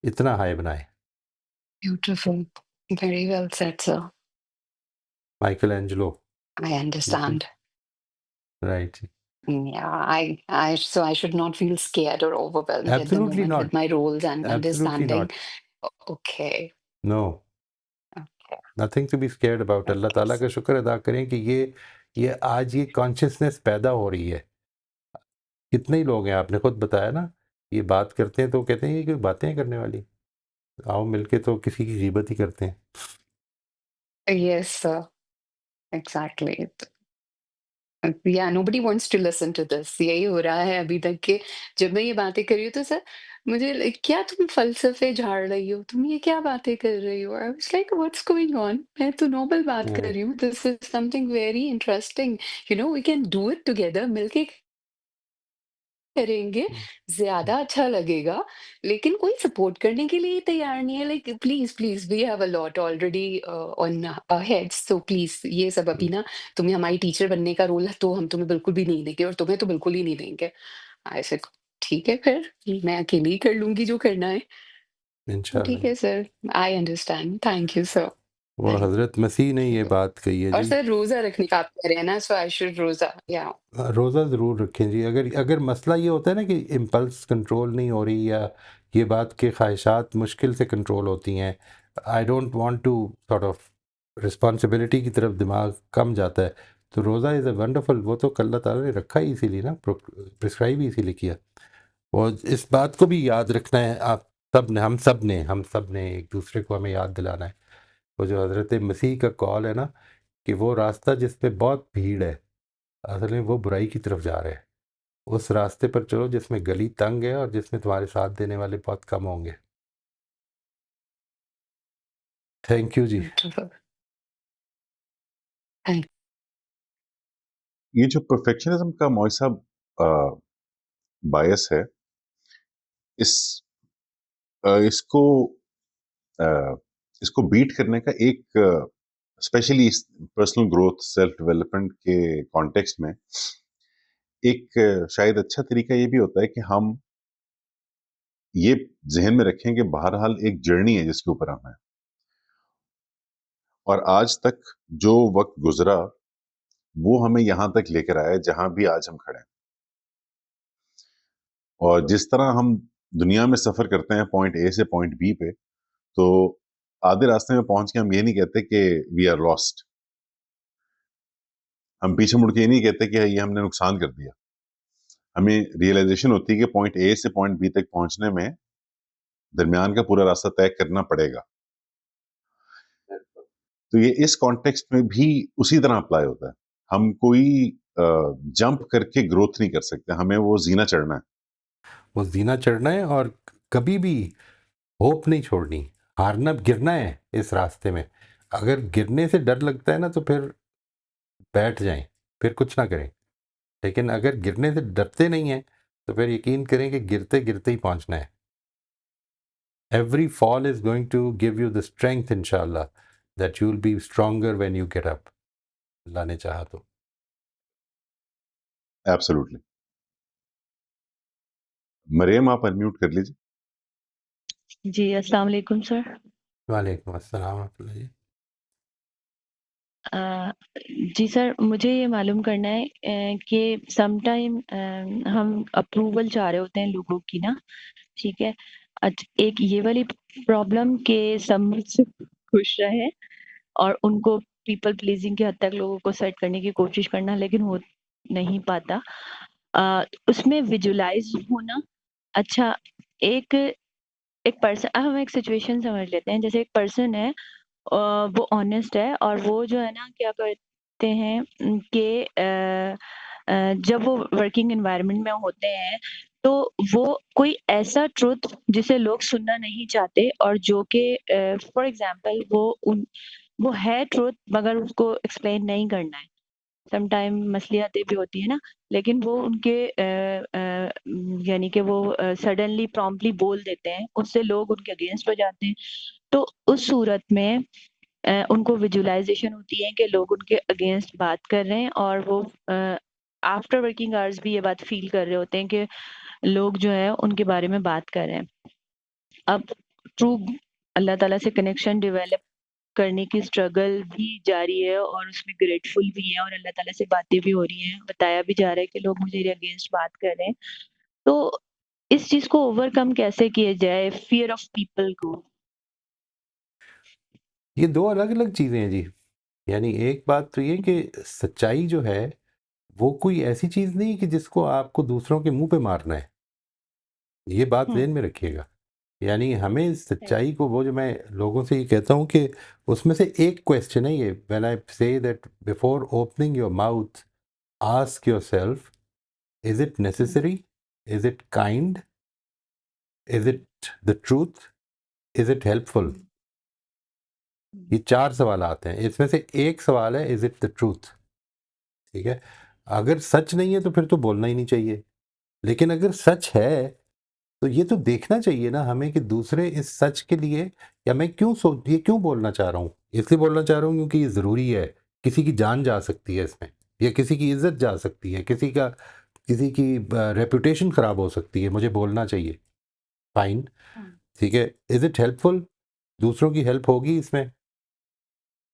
इतना हाई बनाएं। Beautiful, very well said sir. Michael Angelo. I understand. Right. So I should not feel scared or overwhelmed at the absolutely moment with not, my roles and absolutely understanding. Not. Okay, no, okay, nothing to be scared about. अल्लाह okay. ताला का शुक्र अदा करें कि ये आज ये कॉन्शियसनेस पैदा हो रही है। कितने ही लोग हैं, आपने खुद बताया ना, ये बात करते हैं तो कहते हैं ये कोई बातें हैं करने वाली, आओ मिलके तो किसी की गीबत ही करते हैं। Yes, sir. Exactly. Yeah, nobody wants to listen to this. यही हो रहा है अभी तक के जब मैं ये बातें कर रही हूँ तो सर मुझे क्या तुम फलसफे झाड़ रही हो, तुम ये क्या बातें कर रही हो? I was like what's going on? मैं तो नॉर्मल बात कर हम्म, रही हूँ, this is something very interesting, we can do it together मिलके करेंगे, ज़्यादा अच्छा लगेगा, लेकिन कोई सपोर्ट करने के लिए तैयार नहीं है। Like please, please we have a lot already on our heads, so please ये सब अभी ना तुम्हें हमारी टीचर बनने का रोल है तो हम तुम्हें बिल्कुल भी नहीं देंगे और तुम्हें तो बिल्कुल ही नहीं देंगे। आई सेड ठीक है फिर, मैं अकेले ही कर लूँगी जो करना है। ठीक इंशाल्लाह। है sir, I understand, thank you sir, वो थैंक हज़रत मसीह ने ये यू। बात कही है और जी। सर रोज़ा रखने का आप कह रहे हैं ना, सो आई शुड रोज़ा या रोज़ा ज़रूर रखें जी। अगर अगर मसला ये होता है ना कि इम्पल्स कंट्रोल नहीं हो रही, या ये बात कि ख्वाहिशात मुश्किल से कंट्रोल होती हैं, I don't want to sort of responsibility की तरफ दिमाग कम जाता है, तो रोज़ा इज़ अ वंडरफुल, वो तो अल्लाह ताला ने रखा ही इसीलिए ना, प्रिस्क्राइब ही इसीलिए किया। और इस बात को भी याद रखना है आप सब ने, हम सब ने एक दूसरे को हमें याद दिलाना है। वो जो हज़रत मसीह का कॉल है ना, कि वो रास्ता जिस पे बहुत भीड़ है, असल में वो बुराई की तरफ जा रहे हैं। उस रास्ते पर चलो जिसमें गली तंग है और जिसमें तुम्हारे साथ देने वाले बहुत कम होंगे। थैंक यू जी। ब्यूटीफुल, थैंक ये जो परफेक्शनिज्म का मौई साहब बायस है, इस इसको अ, इसको बीट करने का एक specially personal growth self development के कॉन्टेक्स्ट में एक शायद अच्छा तरीका ये भी होता है कि हम ये जहन में रखें कि बहरहाल एक जर्नी है जिसके ऊपर हम हैं, और आज तक जो वक्त गुजरा वो हमें यहां तक लेकर आया जहां भी आज हम खड़े हैं। और जिस तरह हम दुनिया में सफर करते हैं पॉइंट ए से पॉइंट बी पे, तो आधे रास्ते में पहुंच के हम ये नहीं कहते कि वी आर लॉस्ट। हम पीछे मुड़ के ये नहीं कहते कि ये हमने नुकसान कर दिया। हमें रियलाइजेशन होती है कि पॉइंट ए से पॉइंट बी तक पहुंचने में दरमियान का पूरा रास्ता तय करना पड़ेगा। तो ये इस कॉन्टेक्स्ट में भी उसी तरह अप्लाई होता है। हम कोई जंप करके ग्रोथ नहीं कर सकते, हमें वो जीना चढ़ना है। वो जीना चढ़ना है, और कभी भी होप नहीं छोड़नी, हारना गिरना है इस रास्ते में। अगर गिरने से डर लगता है ना, तो फिर बैठ जाएं, फिर कुछ ना करें। लेकिन अगर गिरने से डरते नहीं हैं, तो फिर यकीन करें कि गिरते गिरते ही पहुंचना है। Every fall is going to give you the strength इंशाल्लाह, that you will be stronger when you get up, अल्लाह ने चाहा तो। एब्सोल्युटली। मरियम, आप अनम्यूट कर लीजिए। जी, अस्सलाम वालेकुम सर। वालेकुम अस्सलाम रहमतुल्लाह जी। अ, जी सर, मुझे ये मालूम करना है कि समटाइम हम अप्रूवल चाह रहे होते हैं लोगों की ना, ठीक है? एक ये वाली प्रॉब्लम कि सब मुझसे खुश रहें और उनको पीपल प्लीज़िंग की हद तक लोगों को सेट करने की कोशिश करना, लेकिन हो नहीं पाता। उसमें विजुअलाइज़ होना। अच्छा, एक एक पर्सन, अब हम एक सिचुएशन समझ लेते हैं, जैसे एक पर्सन है, वो ऑनेस्ट है और वो जो है ना क्या करते हैं कि जब वो वर्किंग एनवायरनमेंट में होते हैं तो वो कोई ऐसा ट्रुथ जिसे लोग सुनना नहीं चाहते और जो कि फॉर एग्जांपल वो है ट्रुथ मगर उसको एक्सप्लेन नहीं करना है। समटाइम मसलियतें भी होती है ना, लेकिन वो उनके यानी कि वो सडनली प्रॉम्प्टली बोल देते हैं, उससे लोग उनके अगेंस्ट हो जाते हैं। तो उस सूरत में उनको विजुअलाइज़ेशन होती है कि लोग उनके अगेंस्ट बात कर रहे हैं और वो आफ्टर वर्किंग आवर्स भी ये बात फ़ील कर रहे होते हैं कि लोग जो है उनके बारे में बात कर रहे हैं। अब ट्रू अल्लाह ताला से कनेक्शन डेवलप करने की स्ट्रगल भी जारी है और उसमें ग्रेटफुल भी है और अल्लाह ताला से बातें भी हो रही हैं। बताया भी जा रहा है कि लोग मुझे अगेंस्ट बात कर रहे हैं। तो इस चीज़ को ओवरकम कैसे किया जाए फ़ियर ऑफ पीपल को? ये दो अलग अलग चीज़ें हैं जी। यानी एक बात तो ये कि सच्चाई जो है, वो कोई ऐसी चीज़ नहीं कि जिसको आपको दूसरों के मुंह पे मारना है। ये बात हुँ। ज़हन में रखिएगा। यानी हमें राइट। सच्चाई को, वो जो मैं लोगों से ये कहता हूँ कि उसमें से एक क्वेश्चन है ये, when I say that before opening your mouth, ask yourself, is it hmm, necessary, is it kind, is it the truth, is it helpful. Hmm, ये हुँ, 4 सवाल आते हैं, इसमें से एक सवाल है इज इट द ट्रूथ। ठीक है, अगर सच नहीं है तो फिर तो बोलना ही नहीं चाहिए। लेकिन अगर सच है तो ये तो देखना चाहिए ना हमें कि दूसरे इस सच के लिए, या मैं ये क्यों बोलना चाह रहा हूँ, इसलिए बोलना चाह रहा हूँ क्योंकि ये ज़रूरी है, किसी की जान जा सकती है इसमें, या किसी की इज्जत जा सकती है, किसी की रेपुटेशन ख़राब हो सकती है, मुझे बोलना चाहिए, फाइन, ठीक है। इज़ इट हेल्पफुल, दूसरों की हेल्प होगी इसमें,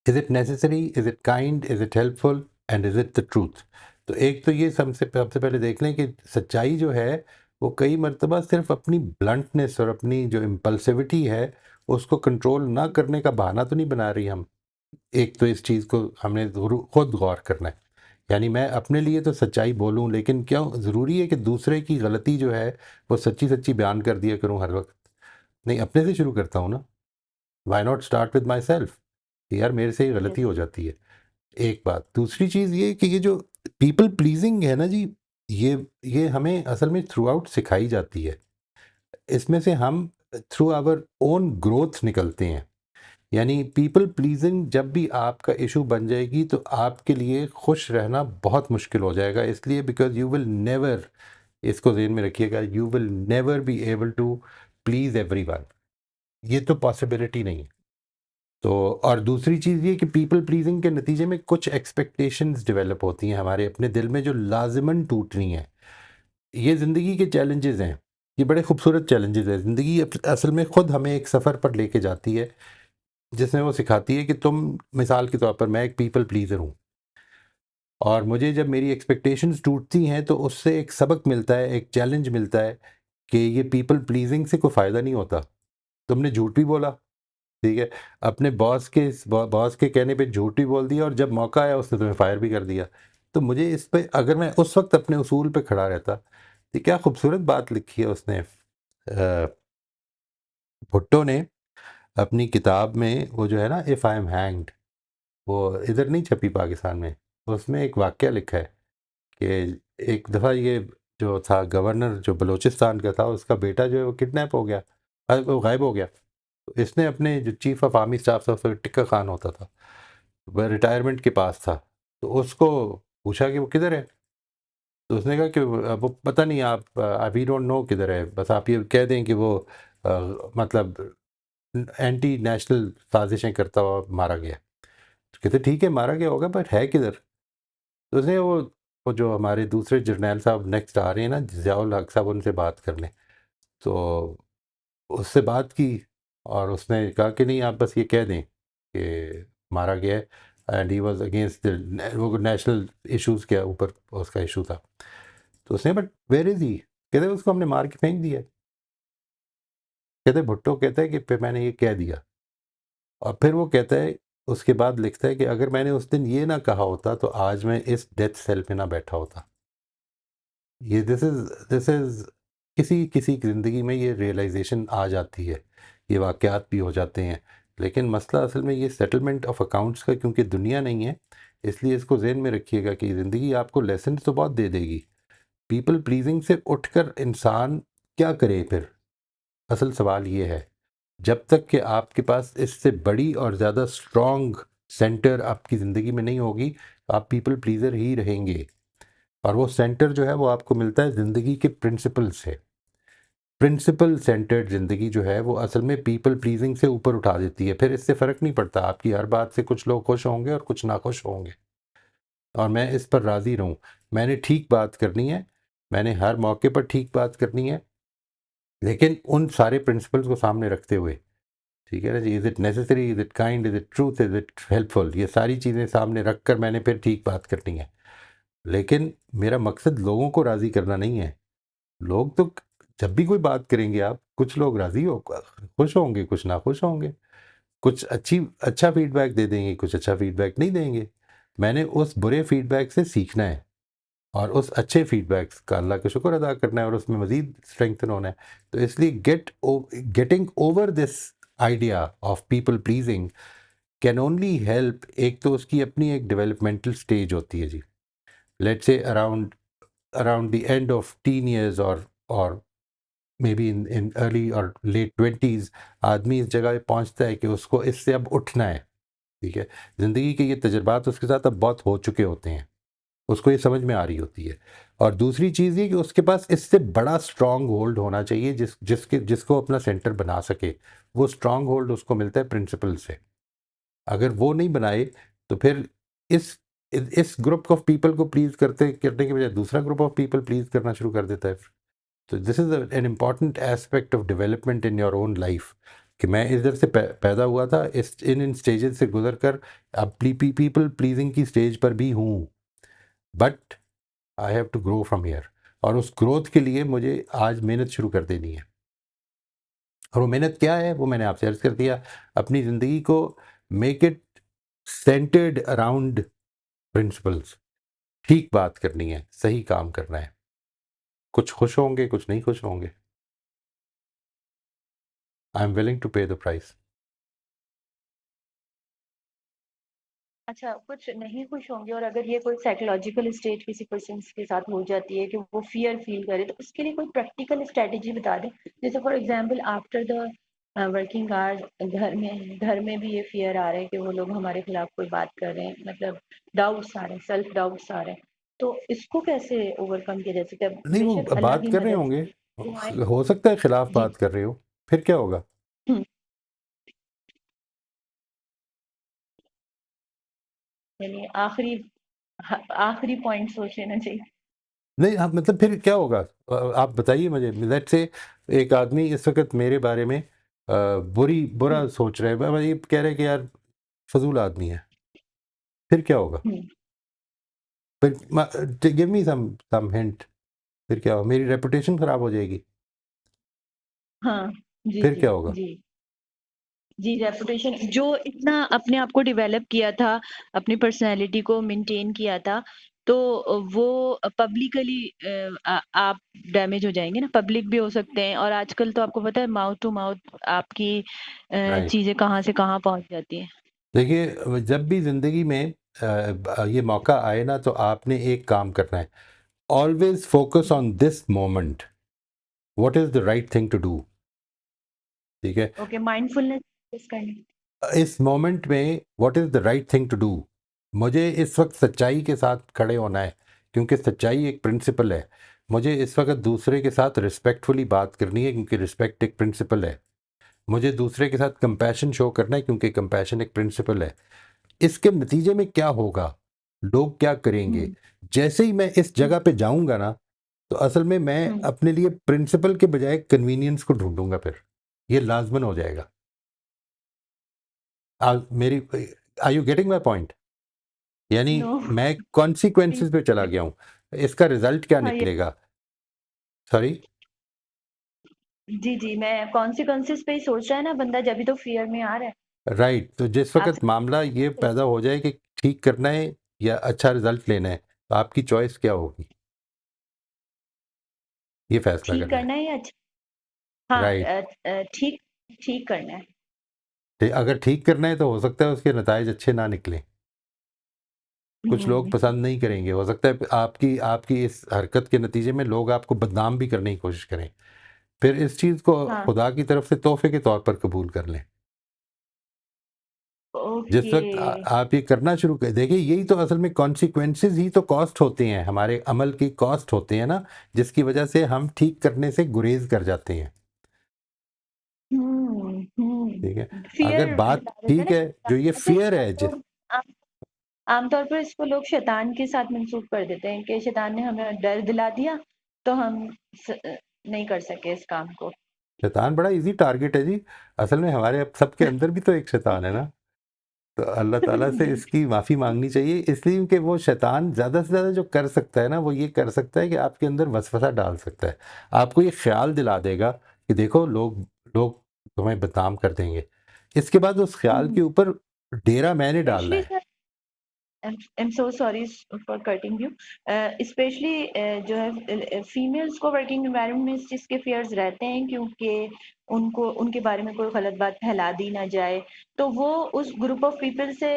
is it necessary, is it kind, is it helpful, and is it the truth. तो एक तो ये सबसे पहले देख लें कि सच्चाई जो है वो कई मर्तबा सिर्फ अपनी ब्लंटनेस और अपनी जो इम्पल्सिविटी है उसको कंट्रोल ना करने का बहाना तो नहीं बना रही हम। एक तो इस चीज़ को हमने खुद गौर करना है, यानी मैं अपने लिए तो सच्चाई बोलूं, लेकिन क्यों ज़रूरी है कि दूसरे की गलती जो है वो सच्ची सच्ची बयान कर दिया करूं हर वक्त? नहीं, अपने से शुरू करता हूं ना। Why not start with my self, यार मेरे से ही गलती हो जाती है। एक बात, दूसरी चीज़ ये कि ये जो पीपल प्लीजिंग है ना जी, ये हमें असल में थ्रू आउट सिखाई जाती है। इसमें से हम थ्रू आवर ओन ग्रोथ निकलते हैं। यानी पीपल प्लीजिंग जब भी आपका इशू बन जाएगी तो आपके लिए खुश रहना बहुत मुश्किल हो जाएगा, इसलिए बिकॉज यू विल नेवर, इसको ज़हन में रखिएगा, you will never be able to please everyone, ये तो पॉसिबिलिटी नहीं है। तो और दूसरी चीज़ ये कि पीपल प्लीजिंग के नतीजे में कुछ एक्सपेक्टेशंस डेवलप होती हैं हमारे अपने दिल में जो लाजिमन टूटनी है। ये ज़िंदगी के चैलेंजेस हैं, ये बड़े खूबसूरत चैलेंजेस हैं। ज़िंदगी असल में ख़ुद हमें एक सफ़र पर लेके जाती है जिसमें वो सिखाती है कि तुम, मिसाल के तौर पर मैं एक पीपल प्लीज़र हूँ और मुझे जब मेरी एक्सपेक्टेशंस टूटती हैं तो उससे एक सबक मिलता है, एक चैलेंज मिलता है कि ये पीपल प्लीजिंग से कोई फ़ायदा नहीं होता। तुमने झूठ भी बोला, ठीक है, अपने बॉस के कहने पे झूठ भी बोल दिया और जब मौका आया उसने तुम्हें फायर भी कर दिया। तो मुझे इस पे, अगर मैं उस वक्त अपने उसूल पे खड़ा रहता, तो क्या खूबसूरत बात लिखी है उसने, भुट्टो ने अपनी किताब में, वो जो है ना इफ़ आई एम हैंग्ड, वो इधर नहीं छपी पाकिस्तान में, उसमें एक वाक्य लिखा है कि एक दफ़ा ये जो था गवर्नर जो बलूचिस्तान का था, उसका बेटा जो है वो किडनैप हो गया, वो गायब हो गया। तो इसने अपने जो चीफ ऑफ आर्मी स्टाफ था, उसका टिक्का खान होता था, वह रिटायरमेंट के पास था, तो उसको पूछा कि वो किधर है, तो उसने कहा कि वो पता नहीं, आप वी डोंट नो किधर है, बस आप ये कह दें कि वो मतलब एंटी नेशनल साजिशें करता हुआ मारा गया। तो कहते ठीक है मारा गया होगा, बट है किधर? तो उसने वो जो हमारे दूसरे जर्नैल साहब नेक्स्ट आ रहे हैं ना, ज़ियाउल हक साहब, उनसे बात करने, तो उससे बात की और उसने कहा कि नहीं, आप बस ये कह दें कि मारा गया है, एंड ही वाज अगेंस्ट वो नेशनल इश्यूज़ के ऊपर उसका इशू था। तो उसने, बट वेयर इज़ ही? कहते उसको हमने मार के फेंक दिया। कहते भुट्टो कहता है कि फिर मैंने ये कह दिया, और फिर वो कहता है, उसके बाद लिखता है कि अगर मैंने उस दिन ये ना कहा होता तो आज मैं इस डेथ सेल में ना बैठा होता। ये दिस इज़ किसी किसी की ज़िंदगी में ये रियलाइजेशन आ जाती है, ये वाक़यात भी हो जाते हैं, लेकिन मसला असल में ये सेटलमेंट ऑफ अकाउंट्स का, क्योंकि दुनिया नहीं है, इसलिए इसको ज़हन में रखिएगा कि ज़िंदगी आपको लेसन तो बहुत दे देगी। पीपल प्लीजिंग से उठकर इंसान क्या करे फिर? असल सवाल ये है। जब तक कि आपके पास इससे बड़ी और ज़्यादा स्ट्रॉन्ग सेंटर आपकी ज़िंदगी में नहीं होगी, आप पीपल प्लीज़र ही रहेंगे। और वो सेंटर जो है वो आपको मिलता है ज़िंदगी के प्रिंसिपल से। प्रिंसिपल सेंटर्ड ज़िंदगी जो है वो असल में पीपल प्लीजिंग से ऊपर उठा देती है। फिर इससे फ़र्क नहीं पड़ता, आपकी हर बात से कुछ लोग खुश होंगे और कुछ नाखुश होंगे, और मैं इस पर राज़ी रहूं। मैंने ठीक बात करनी है, मैंने हर मौके पर ठीक बात करनी है, लेकिन उन सारे प्रिंसिपल्स को सामने रखते हुए, ठीक है ना जी, is it necessary, is it kind, is it truth, is it helpful, ये सारी चीज़ें सामने रख कर मैंने फिर ठीक बात करनी है। लेकिन मेरा मकसद लोगों को राज़ी करना नहीं है। लोग तो जब भी कोई बात करेंगे आप, कुछ लोग राज़ी हो, खुश होंगे, कुछ नाखुश होंगे, कुछ अच्छा फीडबैक दे देंगे, कुछ अच्छा फीडबैक नहीं देंगे। मैंने उस बुरे फीडबैक से सीखना है और उस अच्छे फीडबैक्स का अल्लाह का शुक्र अदा करना है और उसमें मज़ीद स्ट्रेंथन होना है। तो इसलिए getting over this idea of people pleasing can only help, एक तो उसकी अपनी एक डेवलपमेंटल स्टेज होती है जी, let's say around around the end of teen years और मे बी इन अर्ली और लेट 20s, आदमी इस जगह पे पहुंचता है कि उसको इससे अब उठना है, ठीक है। ज़िंदगी के ये तजुर्बात उसके साथ अब बहुत हो चुके होते हैं, उसको ये समझ में आ रही होती है। और दूसरी चीज़ ये कि उसके पास इससे बड़ा स्ट्रॉन्ग होल्ड होना चाहिए जिसको अपना सेंटर बना सके। वो स्ट्रॉन्ग होल्ड उसको मिलता है प्रिंसिपल से। अगर वो नहीं बनाए तो फिर इस इस ग्रुप ऑफ पीपल को प्लीज़ करने के बजाय दूसरा ग्रुप ऑफ पीपल प्लीज़ करना शुरू कर देता है। तो this is an important aspect of development in your own life कि मैं इधर से पैदा हुआ था, इन स्टेजेस से गुजर कर अब पीपल प्लीजिंग की स्टेज पर भी हूँ, but I have to grow from here. और उस ग्रोथ के लिए मुझे आज मेहनत शुरू कर देनी है। और वो मेहनत क्या है वो मैंने आपसे अर्ज कर दिया। अपनी ज़िंदगी को make it centred around principles. ठीक बात करनी है, सही काम करना है। कुछ खुश होंगे, कुछ नहीं खुश होंगे। आई एम विलिंग टू पे द प्राइस। अच्छा, कुछ नहीं खुश होंगे, और अगर ये कोई साइकोलॉजिकल स्टेट किसी पर्सन के साथ हो जाती है कि वो फियर फील करे, तो उसके लिए कोई प्रैक्टिकल स्ट्रेटेजी बता दें। जैसे for example after the working hours घर में भी ये फियर आ रहा है कि वो लोग हमारे खिलाफ कोई बात कर रहे हैं, मतलब डाउट्स आ रहे हैं, सेल्फ डाउट्स आ रहे हैं, तो इसको कैसे ओवरकम किया जा सकता है? नहीं, वो बेशक अल्लाह बात की कर रहे मदद होंगे, से दुआएं। हो सकता है खिलाफ जी। बात कर रहे हो, फिर क्या होगा? हम्म, यानी आखिरी पॉइंट सोच लेना चाहिए। नहीं, आप मतलब फिर क्या होगा? आप बताइए मुझे। लेट्स से एक आदमी इस वक्त मेरे बारे में बुरा सोच रहा है, ये कह रहे हैं कि यार फजूल आदमी है, फिर क्या होगा? हम्म, फिर गिव मी सम हिंट। फिर क्या होगा? मेरी रेपुटेशन खराब हो जाएगी। हाँ, जी फिर जी क्या होगा? जी जी। रेपुटेशन जो इतना अपने आप को डेवलप किया था, अपनी पर्सनैलिटी को मेंटेन किया था, तो वो पब्लिकली आप डैमेज हो जाएंगे ना, पब्लिक भी हो सकते हैं। और आजकल तो आपको पता है माउथ टू माउथ आपकी राइट। चीजें कहाँ से कहाँ पहुंच जाती हैं। देखिए, जब भी ज़िंदगी में ये मौका आए ना, तो आपने एक काम करना है। Always focus on this moment. What is the right thing to do? ठीक है? ओके, माइंडफुलनेस करनी। इस मोमेंट में what is the right thing to do. मुझे इस वक्त सच्चाई के साथ खड़े होना है, क्योंकि सच्चाई एक प्रिंसिपल है। मुझे इस वक्त दूसरे के साथ रिस्पेक्टफुली बात करनी है, क्योंकि रिस्पेक्ट एक प्रिंसिपल है। मुझे दूसरे के साथ कंपैशन शो करना है, क्योंकि कंपैशन एक प्रिंसिपल है। इसके नतीजे में क्या होगा, लोग क्या करेंगे, हम्म जैसे ही मैं इस हम्म जगह पे जाऊंगा ना, तो असल में मैं हम्म अपने लिए प्रिंसिपल के बजाय कन्वीनियंस को ढूंढूंगा। फिर ये लाजमन हो जाएगा। मेरी are you getting my point? यानी नो। मैं कॉन्सिक्वेंसेस पे चला गया हूँ। इसका रिजल्ट क्या हाँ, ये निकलेगा? सॉरी। जी जी, मैं कॉन्सिक्वेंसेस पे ही सोच रहा है ना बंदा, जब भी तो फियर में आ रहा है राइट। तो जिस वक्त आपसे। मामला ये पैदा हो जाए कि ठीक करना है या अच्छा रिजल्ट लेना है, तो आपकी चॉइस क्या होगी, ये फैसला ठीक करना है। करना है या अच्छा? हाँ, राइट। ठीक ठीक करना है। अगर ठीक करना है तो हो सकता है उसके नताइज अच्छे ना निकलें। कुछ लोग हम्म, पसंद नहीं करेंगे, हो सकता है आपकी आपकी इस हरकत के नतीजे में लोग आपको बदनाम भी करने की कोशिश करें। फिर इस चीज़ को हाँ। खुदा की तरफ से तोहफे के तौर पर कबूल कर लें। जिस ओके। वक्त आप ये करना शुरू कर देखिए, यही तो असल में कॉन्सिक्वेंसेस ही तो कॉस्ट होते हैं, हमारे अमल की कॉस्ट होते हैं ना, जिसकी वजह से हम ठीक करने से गुरेज कर जाते हैं। ठीक है? अगर फियर बात बता देते हैं ठीक ना। है, जो ये अच्छा, फियर इसको है लोग आम आमतौर पर इसको लोग शैतान के साथ मंसूब कर देते हैं कि शैतान ने हमें डर दिला दिया, तो हम नहीं कर सके इस काम को। शैतान बड़ा इजी टारगेट है जी। असल में हमारे सबके अंदर भी तो एक शैतान है ना। तो अल्लाह ताला से इसकी माफ़ी मांगनी चाहिए, इसलिए कि वो शैतान ज़्यादा से ज़्यादा जो कर सकता है ना, वो ये कर सकता है कि आपके अंदर वसवसा डाल सकता है। आपको ये ख्याल दिला देगा कि देखो लोग लोग तुम्हें बदनाम कर देंगे। इसके बाद उस ख्याल के ऊपर डेरा मैंने डालना स्पेशली है। Sir, I am so sorry for cutting you. Specially जो है फीमेल्स को वर्किंग एनवायरनमेंट में इस चीज़ के फेयर्स रहते हैं, क्योंकि उनको उनके बारे में कोई गलत बात फैला दी ना जाए, तो वो उस ग्रुप ऑफ पीपल से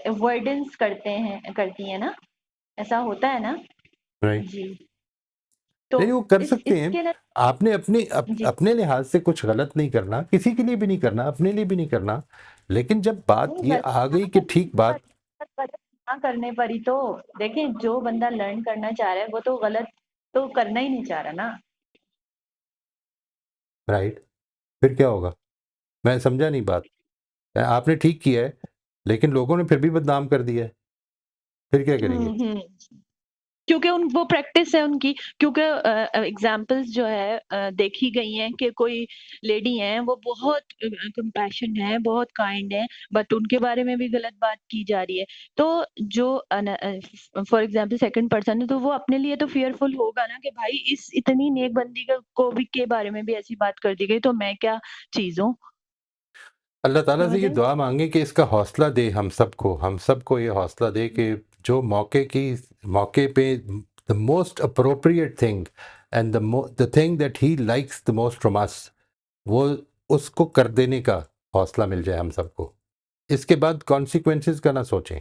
अवॉइडेंस करती हैं ना, ऐसा होता है ना? राइट। जी। तो नहीं, वो कर इस सकते हैं। इसके ना। आपने जी। अपने लिहाज से कुछ गलत नहीं करना, किसी के लिए भी नहीं करना, अपने लिए भी नहीं करना। लेकिन जब बात नहीं, ये गलत आ ना गई कि करने ठीक की बात बात। गलत ना करने पर ही तो देखें, जो बंदा लर्न करना चाह रहा है वो तो गलत तो करना ही नहीं चाह रहा ना। राइट, फिर क्या होगा? मैं समझा नहीं बात। आपने ठीक किया है, लेकिन लोगों ने फिर भी बदनाम कर दिया है, फिर क्या करेंगे? क्योंकि उन वो प्रैक्टिस है उनकी, क्योंकि एग्जाम्पल्स जो है देखी गई हैं कि कोई लेडी हैं वो बहुत कंपैशन है, बहुत काइंड है, बट उनके बारे में भी गलत बात की जा रही है। तो जो फॉर एग्जाम्पल सेकंड पर्सन है तो वो अपने लिए तो फियरफुल होगा ना कि भाई इस इतनी नेक बंदी को भी के बारे में भी ऐसी बात कर दी गई तो मैं क्या चीज हूँ। अल्लाह ताला से ये समझे? दुआ मांगे कि इसका हौसला दे हम सबको ये हौसला दे कि जो मौके पे the most appropriate thing and the thing that he likes the most from us, वो उसको कर देने का हौसला मिल जाए हम सबको। इसके बाद कॉन्सिक्वेंसेस का ना सोचें,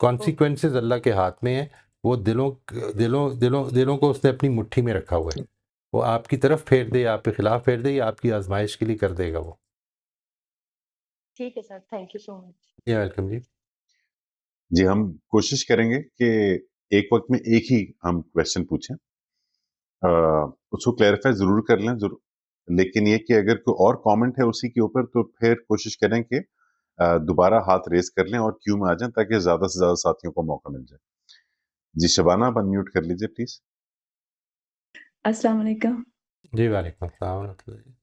कॉन्सिक्वेंसेस अल्लाह के हाथ में है। वो दिलों को उसने अपनी मुट्ठी में रखा हुआ है। वो आपकी तरफ फेर दे, आपके खिलाफ फेर दे, या आपकी आजमाइश के लिए कर देगा वो। ठीक है sir, thank you so much. ये वेलकम जी। जी, हम कोशिश करेंगे कि एक वक्त में एक ही हम क्वेश्चन पूछें, उसको क्लैरिफाई जरूर कर लें जरूर, लेकिन ये कि अगर कोई और कमेंट है उसी के ऊपर तो फिर कोशिश करें कि दोबारा हाथ रेस कर लें और क्यू में आ जाएं ताकि ज्यादा से ज्यादा साथियों को मौका मिल जाए। जी शबाना, आप अनम्यूट कर लीजिए प्लीज। अस्सलाम वालेकुम। जी वालेकुम अस्सलाम व रहमतुल्लाह जी।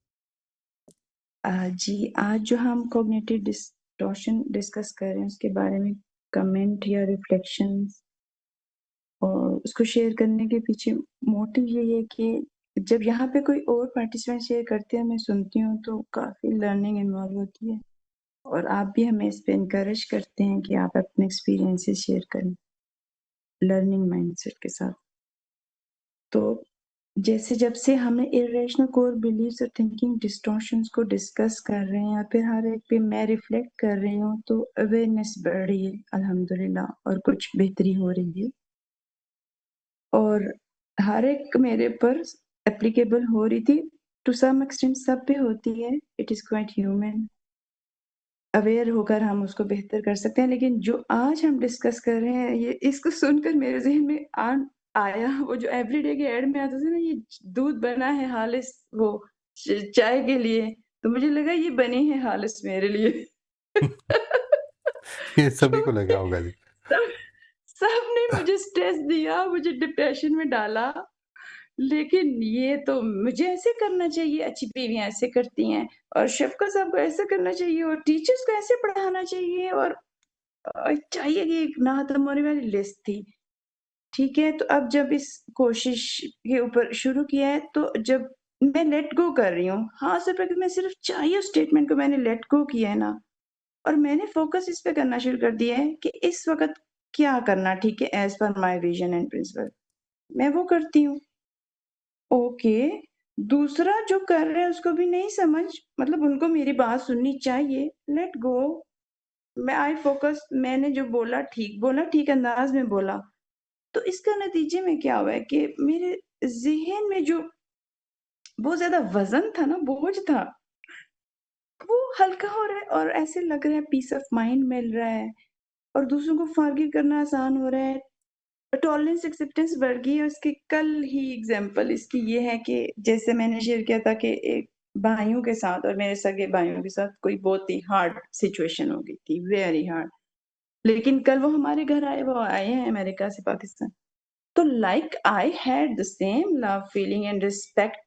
जी, आज जो हम कॉग्निटिव डिस्टॉर्शन डिस्कस कर रहे हैं उसके बारे में कमेंट या रिफ्लेक्शंस और उसको शेयर करने के पीछे मोटिव यही है कि जब यहाँ पे कोई और पार्टिसिपेंट शेयर करते हैं मैं सुनती हूँ तो काफ़ी लर्निंग इन्वॉल्व होती है और आप भी हमें इस पे इनकरेज करते हैं कि आप अपने एक्सपीरियंसेस शेयर करें लर्निंग माइंडसेट के साथ। तो जैसे जब से हमने इरेशनल कोर बिलीव्स और थिंकिंग डिस्टॉर्शंस को डिस्कस कर रहे हैं और फिर हर एक पे मैं रिफ्लेक्ट कर रही हूँ तो अवेयरनेस बढ़ रही है अल्हम्दुलिल्लाह और कुछ बेहतरी हो रही है और हर एक मेरे पर एप्लीकेबल हो रही थी टू सम एक्सटेंट, सब पे होती है। It is quite human, aware होकर हम उसको बेहतर कर सकते हैं। लेकिन जो आज हम डिस्कस कर रहे हैं ये इसको सुनकर मेरे जहन में आया वो जो एवरीडे के ऐड में आता था ना, ये दूध बना है हालिस वो चाय के लिए, तो मुझे लगा ये बनी है हालिस मेरे लिए। ये सभी को लगा क्योंकि होगा जी। सब सबने मुझे स्ट्रेस दिया, मुझे डिप्रेशन में डाला, लेकिन ये तो मुझे ऐसे करना चाहिए, अच्छी बीवियाँ ऐसे करती हैं और शफ़क़त साहब को ऐसे करना चाहिए और टीचर्स को ऐसे पढ़ाना चाहिए और चाहिए कि एक ना खत्म होने वाली लिस्ट थी। ठीक है, तो अब जब इस कोशिश के ऊपर शुरू किया है, तो जब मैं लेट गो कर रही हूँ, हाँ, सिर्फ़ अगर मैं सिर्फ़ चाहिए उस स्टेटमेंट को मैंने लेट गो किया है ना और मैंने फ़ोकस इस पे करना शुरू कर दिया है कि इस वक़्त क्या करना ठीक है as per my vision and principal, मैं वो करती हूँ। ओके, दूसरा जो कर रहे हैं उसको भी नहीं समझ, मतलब उनको मेरी बात सुननी चाहिए, लेट गो। मैं आई फ़ोकस, मैंने जो बोला, ठीक अंदाज़ में बोला। तो इसका नतीजे में क्या हुआ है कि मेरे ज़हन में जो बहुत ज़्यादा वज़न था ना, बोझ था, वो हल्का हो रहा है और ऐसे लग रहा है पीस ऑफ माइंड मिल रहा है और दूसरों को फ़ॉरगिव करना आसान हो रहा है। टॉलरेंस एक्सेप्टेंस बढ़ गई है। उसकी कल ही एग्ज़ाम्पल इसकी ये है कि जैसे मैंने शेयर किया था कि एक भाइयों के साथ और मेरे सगे भाइयों के साथ कोई बहुत ही हार्ड सिचुएशन हो गई थी, वेरी हार्ड। लेकिन कल वो हमारे घर आए, वो आए हैं अमेरिका से Pakistan. So like I had the same love feeling and respect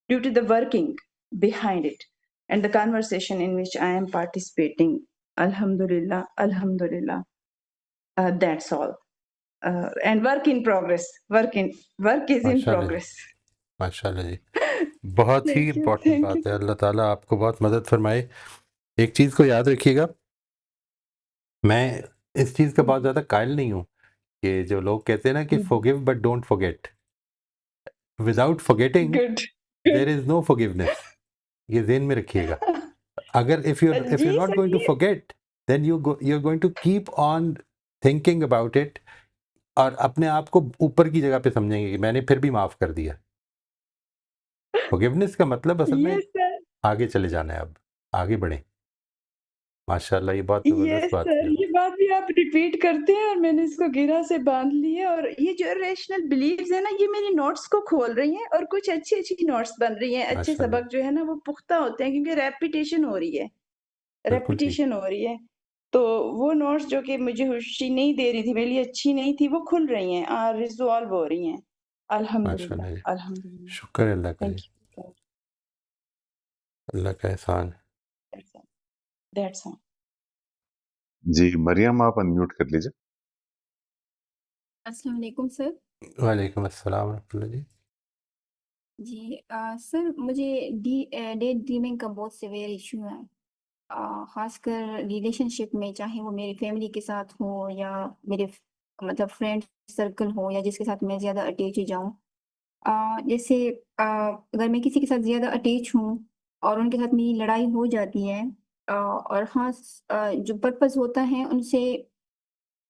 due to the working behind it and the conversation in which I am participating. Alhamdulillah, Alhamdulillah. That's all. And work in progress. Work is in माशाल्लाह जी, progress. माशाल्लाह जी। बहुत ही Thank you, important thank you. बात है। अल्लाह ताला आपको बहुत मदद फरमाए। एक चीज़ को याद रखिएगा, मैं इस चीज़ का बहुत ज़्यादा कायल नहीं हूँ कि जो लोग कहते हैं ना कि forgive but don't forget. Without forgetting Good. There is no forgiveness. ये ज़हन में रखिएगा। अगर इफ़ जी यू नॉट गोइंग टू सही। Forget, then you are going to keep on thinking about it और अपने आप को ऊपर की जगह पे समझेंगे कि मैंने फिर भी माफ़ कर दिया। फॉरगिवनेस का मतलब असल में Yes sir. आगे चले जाना है, अब आगे बढ़ें। माशाल्लाह, ये बहुत Yes ज़बरदस्त बात sir. की ये आपने। बात भी आप रिपीट करते हैं और मैंने इसको गिरा से बाँध लिया और ये जो इरेशनल बिलीव्स है ना, ये मेरी नोट्स को खोल रही हैं और कुछ अच्छी-अच्छी नोट्स बन रही हैं। अच्छे माशाल्लाह, सबक जो है ना वो पुख्ता होते हैं क्योंकि रेपिटेशन हो रही है। बिल्कुल ठीक। रेपिटेशन हो रही है। तो वो नोट्स जो कि मुझे खुशी नहीं दे रही थी, मेरे लिए अच्छी नहीं थी, वो खुल रही हैं रिज़ॉल्व हो रही हैं। अल्हम्दुलिल्लाह, माशाल्लाह जी, अल्हम्दुलिल्लाह। शुक्र है अल्लाह का थैंक जी, यू। अल्लाह का एहसान है। That's all, that's all. जी, मरियम आप अनम्यूट कर लीजिए। अस्सलाम वालेकुम सर। वालेकुम अस्सलाम रहमतुल्लाह जी। जी सर मुझे डे ड्रीमिंग का बहुत सीवियर इशू है। ख़ासकर रिलेशनशिप में, चाहे वो मेरी फैमिली के साथ हो या मेरे मतलब फ्रेंड सर्कल हो या जिसके साथ मैं ज़्यादा अटैच हो जाऊँ। जैसे अगर मैं किसी के साथ ज़्यादा अटैच हूँ और उनके साथ मेरी लड़ाई हो जाती है, और जो पर्पस होता है उनसे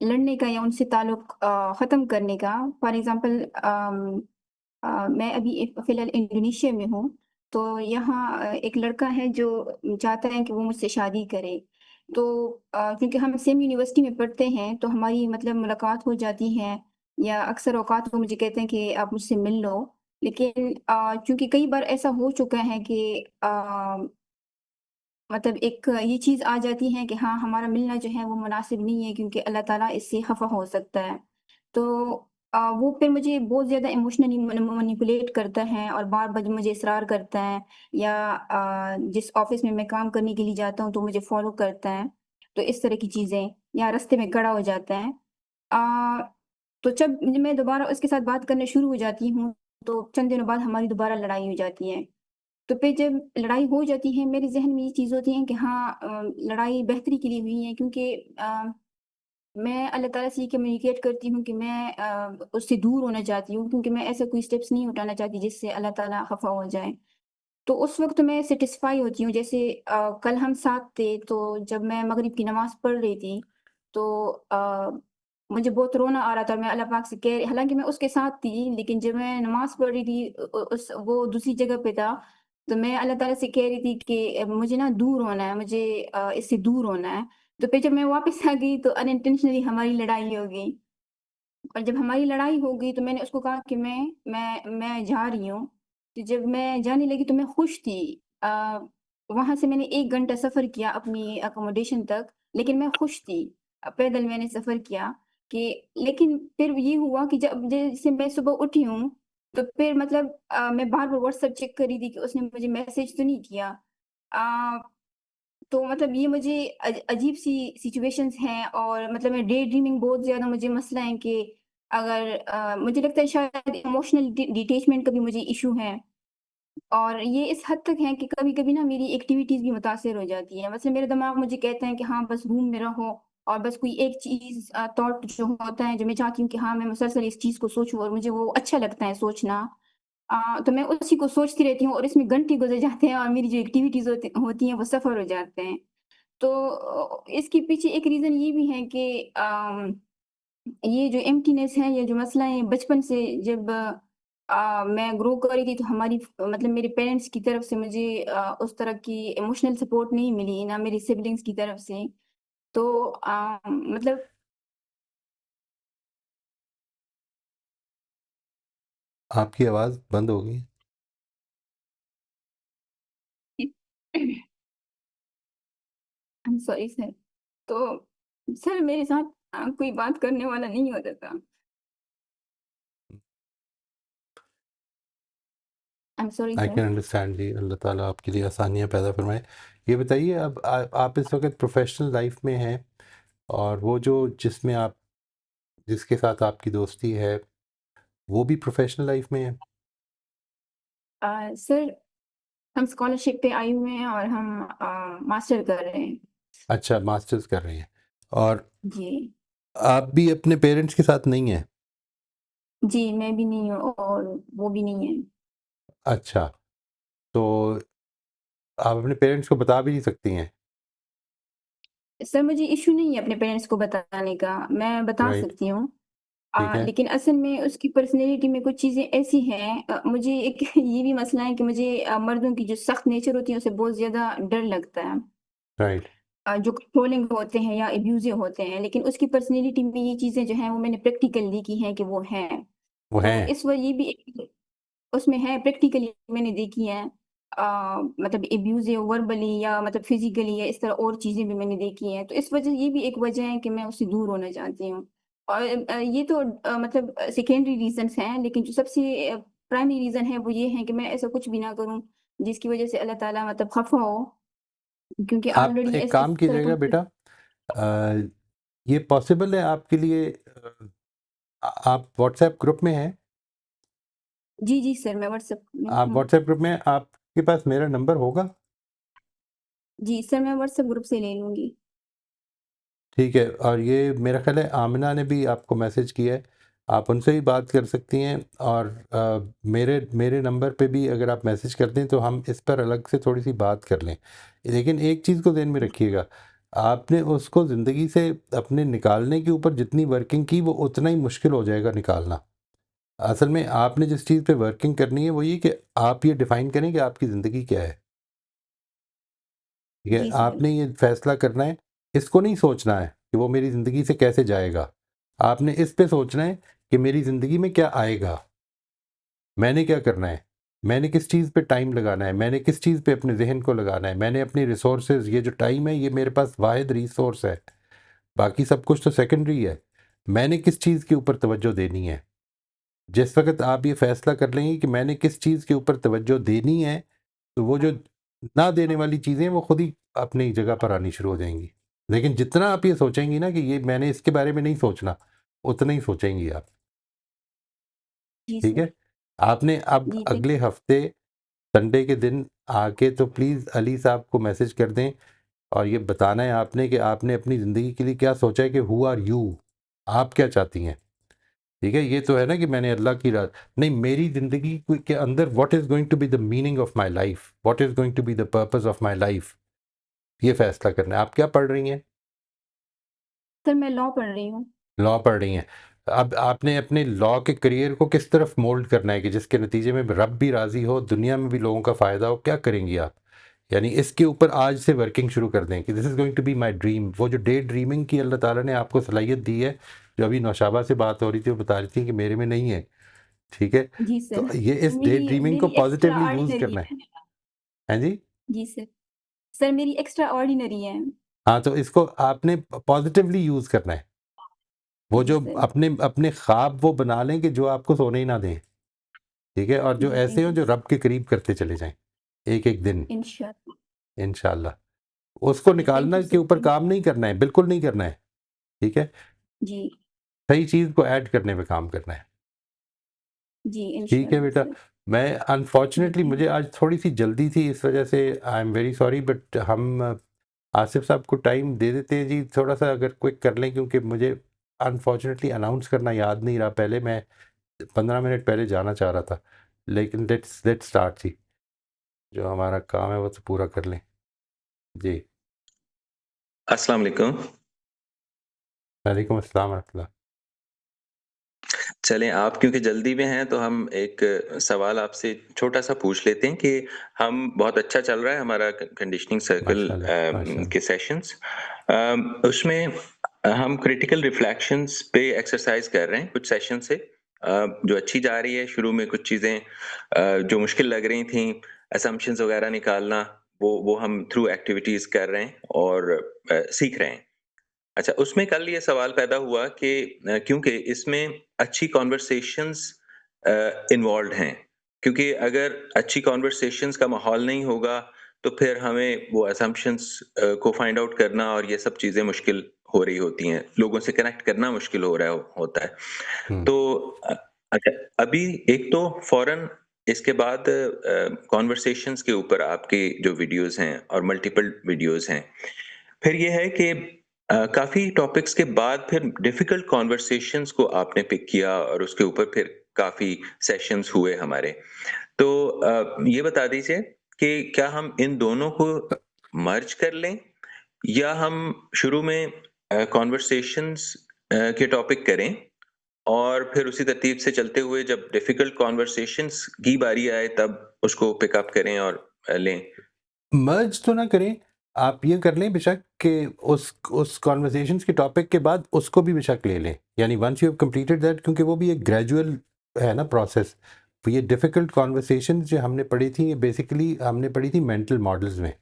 लड़ने का या उनसे ताल्लुक़ ख़त्म करने का। फॉर एग्ज़ाम्पल मैं अभी फ़िलहाल इंडोनेशिया में हूँ, तो यहाँ एक लड़का है जो चाहता है कि वो मुझसे शादी करे। तो क्योंकि हम सेम यूनिवर्सिटी में पढ़ते हैं, तो हमारी मतलब मुलाकात हो जाती है या अक्सर औक़ात वो मुझे कहते हैं कि आप मुझसे मिल लो। लेकिन चूँकि कई बार ऐसा हो चुका है कि मतलब एक ये चीज़ आ जाती है कि हाँ, हमारा मिलना जो है वो मुनासिब नहीं है क्योंकि अल्लाह ताला इससे ख़फ़ा हो सकता है। तो वो फिर मुझे बहुत ज़्यादा इमोशनली मैनिपुलेट करता है और बार-बार मुझे इसरार करता है या जिस ऑफ़िस में मैं काम करने के लिए जाता हूँ तो मुझे फ़ॉलो करता है। तो इस तरह की चीज़ें या रास्ते में खड़ा हो जाता है। अ, तो जब मैं दोबारा उसके साथ बात करना शुरू हो जाती हूँ, तो चंद दिनों बाद हमारी दोबारा लड़ाई हो जाती है। तो फिर जब लड़ाई हो जाती है, मेरे ज़हन में ये चीज़ होती है कि हाँ, लड़ाई बेहतरी के लिए हुई है क्योंकि मैं अल्लाह ताला से ये कम्युनिकेट करती हूँ कि मैं उससे दूर होना चाहती हूँ क्योंकि मैं ऐसा कोई स्टेप्स नहीं उठाना चाहती जिससे अल्लाह ताला ख़फ़ा हो जाए। तो उस वक़्त मैं सैटिस्फ़ाई होती हूँ। जैसे कल हम साथ थे, तो जब मैं मगरिब की नमाज़ पढ़ रही थी, तो मुझे बहुत रोना आ रहा था। मैं अल्लाह पाक से कह हालाँकि मैं उसके साथ थी, लेकिन जब मैं नमाज़ पढ़ रही थी उस वो दूसरी जगह पे था, तो मैं अल्लाह ताला से कह रही थी कि मुझे ना दूर होना है, मुझे इससे दूर होना है। तो फिर जब मैं वापस आ गई तो अनइंटेंशनली हमारी लड़ाई हो गई। और जब हमारी लड़ाई हो गई तो मैंने उसको कहा कि मैं जा रही हूँ। तो जब मैं जाने लगी तो मैं खुश थी। वहाँ से मैंने 1 घंटा सफ़र किया अपनी अकोमोडेशन तक, लेकिन मैं खुश थी। पैदल मैंने सफ़र किया कि लेकिन फिर ये हुआ कि जब जैसे मैं सुबह उठी हूँ, तो फिर मतलब मैं बार-बार व्हाट्सएप चेक कर रही थी कि उसने मुझे मैसेज तो नहीं किया। अ, तो मतलब ये मुझे अजीब-सी सिचुएशंस हैं और मतलब मैं डे ड्रीमिंग बहुत ज़्यादा मुझे मसला है कि अगर मुझे लगता है शायद इमोशनल डिटैचमेंट का भी मुझे इश्यू है। और ये इस हद तक है कि कभी-कभी ना मेरी एक्टिविटीज़ भी मुतासिर हो जाती हैं। वैसे मेरा दिमाग मुझे कहता है कि हाँ, बस रूम में रहो और बस कोई एक चीज़ थॉट जो होता है, जो मैं चाहती हूँ कि हाँ, मैं मुसलसल इस चीज़ को सोचूँ और मुझे वो अच्छा लगता है सोचना। तो मैं उसी को सोचती रहती हूँ और इसमें घंटे गुज़र जाते हैं और मेरी जो एक्टिविटीज़ होती होती हैं, वो सफ़र हो जाते हैं। तो इसके पीछे एक रीज़न ये भी है कि ये जो एम्प्टीनेस है, ये जो मसला है, बचपन से जब मैं ग्रो कर रही थी तो हमारी मतलब मेरे पेरेंट्स की तरफ से मुझे उस तरह की इमोशनल सपोर्ट नहीं मिली, ना मेरी सिबलिंग्स की तरफ से। तो मतलब आपकी आवाज़ बंद हो गई। I am sorry sir. तो सर मेरे साथ कोई बात करने वाला नहीं होता था। I am sorry I sir. Can understand जी, अल्लाह ताला आपके लिए आसानियाँ पैदा फरमाए। ये बताइए, अब आप इस वक़्त प्रोफ़ेशनल लाइफ़ में हैं और वो जो जिसमें आप जिसके साथ आपकी दोस्ती है, वो भी प्रोफ़ेशनल लाइफ़ में है? सर हम स्कॉलरशिप पे आए हुए हैं और हम मास्टर कर रहे हैं। अच्छा, मास्टर्स कर रही हैं और जी। आप भी अपने पेरेंट्स के साथ नहीं हैं? जी, मैं भी नहीं हूँ और वो भी नहीं है। अच्छा, तो आप अपने पेरेंट्स को बता भी नहीं सकती हैं? सर मुझे इश्यू नहीं है अपने पेरेंट्स को बताने का, मैं बता राइट, सकती हूँ। ठीक है, लेकिन असल में उसकी पर्सनैलिटी में कुछ चीज़ें ऐसी हैं, मुझे एक ये भी मसला है कि मुझे मर्दों की जो सख्त नेचर होती है उससे बहुत ज़्यादा डर लगता है। राइट, जो कंट्रोलिंग होते हैं या अब्यूज़िव होते हैं, लेकिन उसकी पर्सनैलिटी में ये चीज़ें जो हैं वो मैंने प्रैक्टिकली की हैं कि वो हैं। वो तो हैं। इस ये भी एक उसमें है प्रैक्टिकली मैंने देखी हैं। मतलब अब्यूज़िव वर्बली या मतलब फिज़िकली या इस तरह और चीज़ें भी मैंने देखी हैं। तो इस वजह ये भी एक वजह है कि मैं उससे दूर होना चाहती हूँ। और ये तो मतलब सेकेंडरी रीज़न्स हैं, लेकिन जो सबसे प्राइमरी रीज़न है वो ये है कि मैं ऐसा कुछ भी ना करूँ जिसकी वजह से अल्लाह ताला मतलब ख़फ़ा हो, क्योंकि आप ऑलरेडी एक इस काम तरह का कीजिएगा बेटा, ये पॉसिबल है आपके लिए, आप व्हाट्सएप ग्रुप में हैं? जी, जी सर, मैं व्हाट्सएप में आप हूँ। व्हाट्सएप ग्रुप में, आपके पास मेरा नंबर होगा? जी सर, मैं व्हाट्सएप ग्रुप से ले लूँगी। ठीक है, और ये मेरा ख़्याल है आमिना ने भी आपको मैसेज किया है, आप उनसे भी बात कर सकती हैं। और मेरे मेरे नंबर पे भी अगर आप मैसेज कर दें तो हम इस पर अलग से थोड़ी-सी बात कर लें। लेकिन एक चीज़ को ज़हन में रखिएगा, आपने उसको ज़िंदगी से अपने निकालने के ऊपर जितनी वर्किंग की वो उतना ही मुश्किल हो जाएगा निकालना। असल में आपने जिस चीज़ पे वर्किंग करनी है वो ये कि आप ये डिफ़ाइन करें कि आपकी ज़िंदगी क्या है। ठीक है? जी सर। आपने ये फ़ैसला करना है, इसको नहीं सोचना है कि वो मेरी ज़िंदगी से कैसे जाएगा। आपने इस पे सोचना है कि मेरी ज़िंदगी में क्या आएगा? मैंने क्या करना है? मैंने किस चीज़ पे टाइम लगाना है? मैंने किस चीज़ पे अपने ज़हन को लगाना है? मैंने अपनी रिसोर्सेज़, ये जो टाइम है ये मेरे पास वाहिद रिसोर्स है, बाकी सब कुछ तो सेकेंडरी है। मैंने किस चीज़ के ऊपर तवज्जो देनी है? जिस वक़्त आप ये फ़ैसला कर लेंगे कि मैंने किस चीज़ के ऊपर तवज्जो देनी है, तो वो जो ना देने वाली चीज़ें वो खुद ही अपनी जगह पर आनी शुरू हो जाएँगी। लेकिन जितना आप ये सोचेंगी ना कि ये मैंने इसके बारे में नहीं सोचना, उतना ही सोचेंगी आप, जी ठीक सर। है? आपने अब जी, थैंक अगले हफ़्ते संडे के दिन आके तो प्लीज़ अली साहब को मैसेज कर दें और ये बताना है आपने कि आपने अपनी ज़िंदगी के लिए क्या सोचा है, कि हू आर यू? आप क्या चाहती हैं? ठीक है? ये तो है ना कि मैंने अल्लाह की नहीं, मेरी ज़िंदगी के अंदर what is going to be the meaning of my life? What is going to be the purpose of my life? ये फ़ैसला करना है। आप क्या पढ़ रही हैं? सर, मैं लॉ पढ़ रही हूँ। लॉ पढ़ रही हैं। अब आपने अपने लॉ के करियर को किस तरफ मोल्ड करना है कि जिसके नतीजे में रब भी राज़ी हो, दुनिया में भी लोगों का फ़ायदा हो, क्या करेंगी आप? यानी इसके ऊपर आज से वर्किंग शुरू कर दें कि this is going to be my dream. वो जो डे ड्रीमिंग की अल्लाह ताला ने आपको सलाहियत दी है, जो अभी नौशाबा से बात हो रही थी, वो बता रही थी कि मेरे में नहीं है, ठीक है? जी तो सर, ये इस डे मेरी ड्रीमिंग को मेरी एक्स्ट्रा पॉज़िटिवली यूज़ ऑर्डिनरी करना है। है। हैं जी? जी सर। सर, मेरी एक्स्ट्रा ऑर्डिनरी है। हाँ, तो इसको आपने पॉज़िटिवली यूज़ करना है। वो जी जो सर। अपने अपने ख्वाब वो बना लें कि जो आपको सोने ही ना दें, ठीक है? और जो जी, ऐसे थैंक हों यू जो सर। रब के करीब करते चले जाएँ, एक-एक दिन, इंशाअल्लाह। इंशाअल्लाह। उसको जी, थैंक निकालना यू के सर। ऊपर काम नहीं करना है, बिल्कुल नहीं करना है, ठीक है? जी, सही चीज़ को ऐड करने पे काम करना है। जी, ठीक है इंशाअल्लाह बेटा। सर। मैं जी, अनफॉर्चुनेटली थैंक मुझे आज थोड़ी-सी जल्दी थी, इस वजह से आई एम वेरी सॉरी, बट हम आसिफ साहब को टाइम दे देते हैं जी, थोड़ा-सा अगर क्विक कर लें, क्योंकि मुझे अनफॉर्चुनेटली अनाउंस करना याद नहीं रहा पहले, मैं 15 मिनट पहले जाना चाह रहा था। लेकिन लेट्स लेट्स स्टार्ट जी, जो हमारा काम है वो तो पूरा कर लें। जी। अस्सलाम वालेकुम। वालेकुम अस्सलाम रहमतुल्लाह। चलें, आप क्योंकि जल्दी में हैं, तो हम एक सवाल आपसे छोटा-सा पूछ लेते हैं कि हम बहुत अच्छा चल रहा है हमारा कंडीशनिंग सर्कल माशाल्लाह, माशाल्लाह। के सेशंस। उसमें हम क्रिटिकल रिफ्लेक्शंस पे एक्सरसाइज़ कर रहे हैं कुछ सेशन से, जो अच्छी जा रही है। शुरू में कुछ चीज़ें जो मुश्किल लग रही थीं, असम्पशन्स वगैरह निकालना, वो हम थ्रू एक्टिविटीज़ कर रहे हैं और सीख रहे हैं। अच्छा, उसमें कल ये सवाल पैदा हुआ कि क्योंकि इसमें अच्छी कन्वर्सेशंस इन्वॉल्व्ड हैं, क्योंकि अगर अच्छी कन्वर्सेशंस का माहौल नहीं होगा, तो फिर हमें वो असम्पशन्स को फाइंड आउट करना और ये सब चीज़ें मुश्किल हो रही होती हैं, लोगों से कनेक्ट करना मुश्किल हो रहा होता है। हुँ। तो अच्छा, अभी एक तो फ़ौरन इसके बाद कन्वर्सेशंस के ऊपर आपकी जो वीडियोज़ हैं और मल्टीपल वीडियोज़ हैं। फिर ये है कि काफ़ी टॉपिक्स के बाद फिर डिफिकल्ट कन्वर्सेशंस को आपने पिक किया और उसके ऊपर फिर काफ़ी सेशंस हुए हमारे। तो ये बता दीजिए कि क्या हम इन दोनों को मर्ज कर लें, या हम शुरू में कन्वर्सेशंस के टॉपिक करें और फिर उसी तरतीब से चलते हुए जब डिफिकल्ट कन्वर्सेशंस की बारी आए तब उसको पिक अप करें और लें? मर्ज तो ना करें, आप ये कर लें बेशक कि उस कॉन्वर्सेशंस के टॉपिक के बाद उसको भी बेशक ले लें, यानी once you have completed that, क्योंकि वो भी एक ग्रेजुअल है ना प्रोसेस। तो ये डिफ़िकल्ट कॉन्वर्सेशंस जो हमने पढ़ी थी, ये बेसिकली हमने पढ़ी थी मेंटल मॉडल्स में,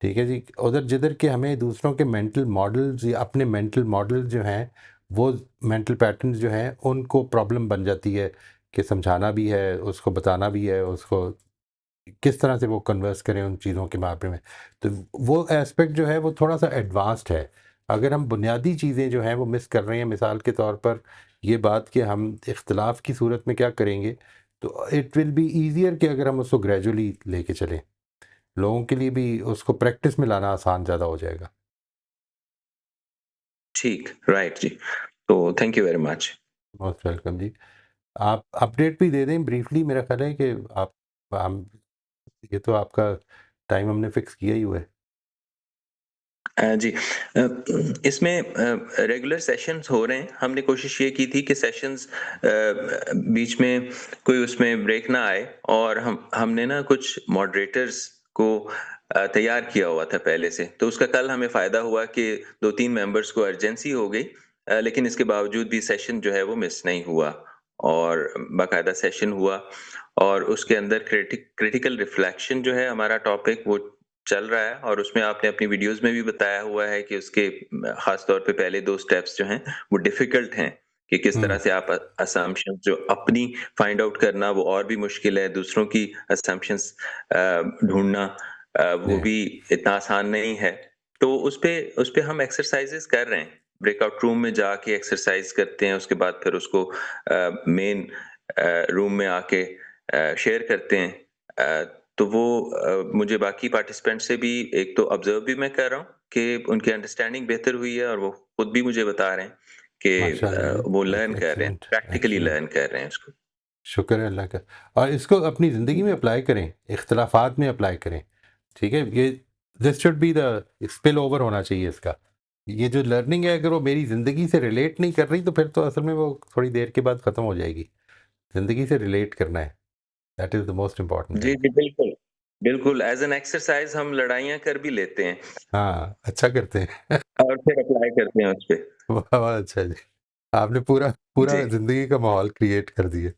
ठीक है जी। उधर जिधर के हमें दूसरों के मेंटल मॉडल्स या अपने मेंटल मॉडल जो हैं, वो मेंटल पैटर्न्स जो हैं, उनको प्रॉब्लम बन जाती है कि समझाना भी है, उसको बताना भी है, उसको किस तरह से वो कन्वर्स करें उन चीज़ों के बारे में। तो वो एस्पेक्ट जो है वो थोड़ा-सा एडवांस्ड है। अगर हम बुनियादी चीज़ें जो हैं वो मिस कर रहे हैं, मिसाल के तौर पर ये बात कि हम इख्तिलाफ़ की सूरत में क्या करेंगे, तो इट विल बी ईज़ियर कि अगर हम उसको ग्रेजुअली लेके चलें। लोगों के लिए भी उसको प्रैक्टिस में लाना आसान ज़्यादा हो जाएगा। ठीक, राइट जी। तो thank you very much. Most welcome जी। आप अपडेट भी दे दें ब्रीफली, मेरा ख़्याल है कि आप हम ये तो आपका टाइम हमने फ़िक्स किया ही हुआ है। जी। इसमें रेगुलर सेशंस हो रहे हैं। हमने कोशिश ये की थी कि सेशंस बीच में कोई उसमें ब्रेक ना आए, और हमने ना कुछ मॉडरेटर्स को तैयार किया हुआ था पहले से। तो उसका कल हमें फ़ायदा हुआ कि 2-3 मेंबर्स को अर्जेंसी हो गई, लेकिन इसके बावजूद भी सेशन जो है वो मिस नहीं हुआ, और बाकायदा सेशन हुआ। और उसके अंदर क्रिटिकल रिफ्लेक्शन जो है हमारा टॉपिक, वो चल रहा है, और उसमें आपने अपनी वीडियोस में भी बताया हुआ है कि उसके खास तौर पे पहले 2 स्टेप्स जो हैं वो डिफिकल्ट हैं, कि किस तरह से आप असम्पशंस जो अपनी फाइंड आउट करना वो और भी मुश्किल है, दूसरों की असम्पशंस ढूँढना वो जी। भी इतना आसान नहीं है। तो उसपे हम एक्सरसाइजेस कर रहे हैं। ब्रेकआउट रूम में जाके एक्सरसाइज करते हैं, उसके बाद फिर उसको मेन रूम में आके शेयर करते हैं। तो वो मुझे बाकी पार्टिसिपेंट से भी एक तो ऑब्जर्व भी मैं कर रहा हूँ कि उनकी अंडरस्टैंडिंग बेहतर हुई है, और वो खुद भी मुझे बता रहे हैं कि माशाल्लाह जी, वो लर्न कर रहे हैं, एक्सीलेंट, प्रैक्टिकली एक्सीलेंट। लर्न कर रहे हैं उसको। शुक्र है अल्लाह का। और इसको अपनी ज़िंदगी में अप्लाई करें, इख्तिलाफ़ात में अप्लाई करें, ठीक है? ये this should be the spill over होना चाहिए इसका। ये जो लर्निंग है, अगर वो मेरी ज़िंदगी से रिलेट नहीं कर रही, तो फिर तो असल में वो थोड़ी देर के बाद ख़त्म हो जाएगी। ज़िंदगी से रिलेट करना है, that is the most important जी, थिंग। जी, बिल्कुल। बिल्कुल, एज़ एन एक्सरसाइज़ हम लड़ाइयाँ कर भी लेते हैं, हाँ, अच्छा करते हैं। और फिर अप्लाई करते हैं उसपे। बहुत अच्छा जी। आपने पूरा जी। पूरा ज़िंदगी का माहौल क्रिएट कर दिया।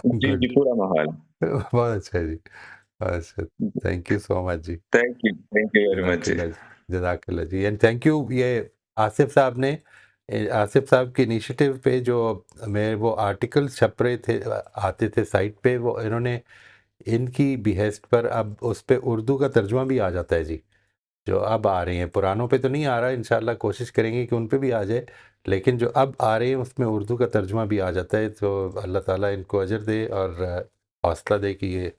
जी, जी, गुड। पूरा माहौल। बहुत अच्छा है जी। अच्छा, थैंक यू सो मच जी। थैंक यू वेरी मच जी। जज़ाकल्लाह जी, जज़ाकल्लाह जी, एंड थैंक यू। ये आसिफ साहब ने आसिफ साहब के इनिशिएटिव पे जो मैं वो आर्टिकल्स छप रहे थे, आते थे साइट पे, वो इन्होंने इनकी बिहेस्ट पर अब उस पे उर्दू का तर्जुमा भी आ जाता है जी, जो अब आ रहे हैं। पुरानों पे तो नहीं आ रहा, इंशाल्लाह कोशिश करेंगे कि उन पे भी आ जाए, लेकिन जो अब आ रहे हैं उसमें उर्दू का तर्जुमा भी आ जाता है। तो अल्लाह ताला इनको अजर दे और हौसला दे कि ये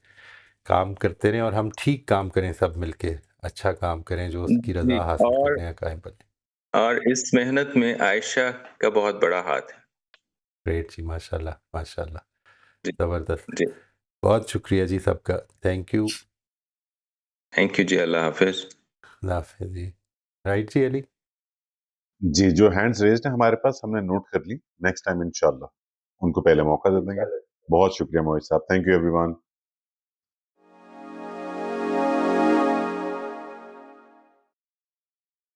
काम करते रहें, और हम ठीक काम करें, सब मिलके अच्छा काम करें, जो उसकी जी, रज़ा हासिल करने का कायम बने। और इस मेहनत में आयशा का बहुत बड़ा हाथ है। ग्रेट जी, माशाल्लाह, माशाल्लाह, जी, ज़बरदस्त। जी। बहुत शुक्रिया जी सबका, थैंक यू। थैंक यू जी, अल्लाह हाफ़िज़। अल्लाह हाफ़िज़ जी। राइट जी अली? जी, जो हैंड्स रेज़्ड हैं हमारे पास, हमने नोट कर ली। नेक्स्ट टाइम इंशाल्लाह उनको पहले मौका दे देंगे। बहुत शुक्रिया मोहित साहब। Thank you everyone.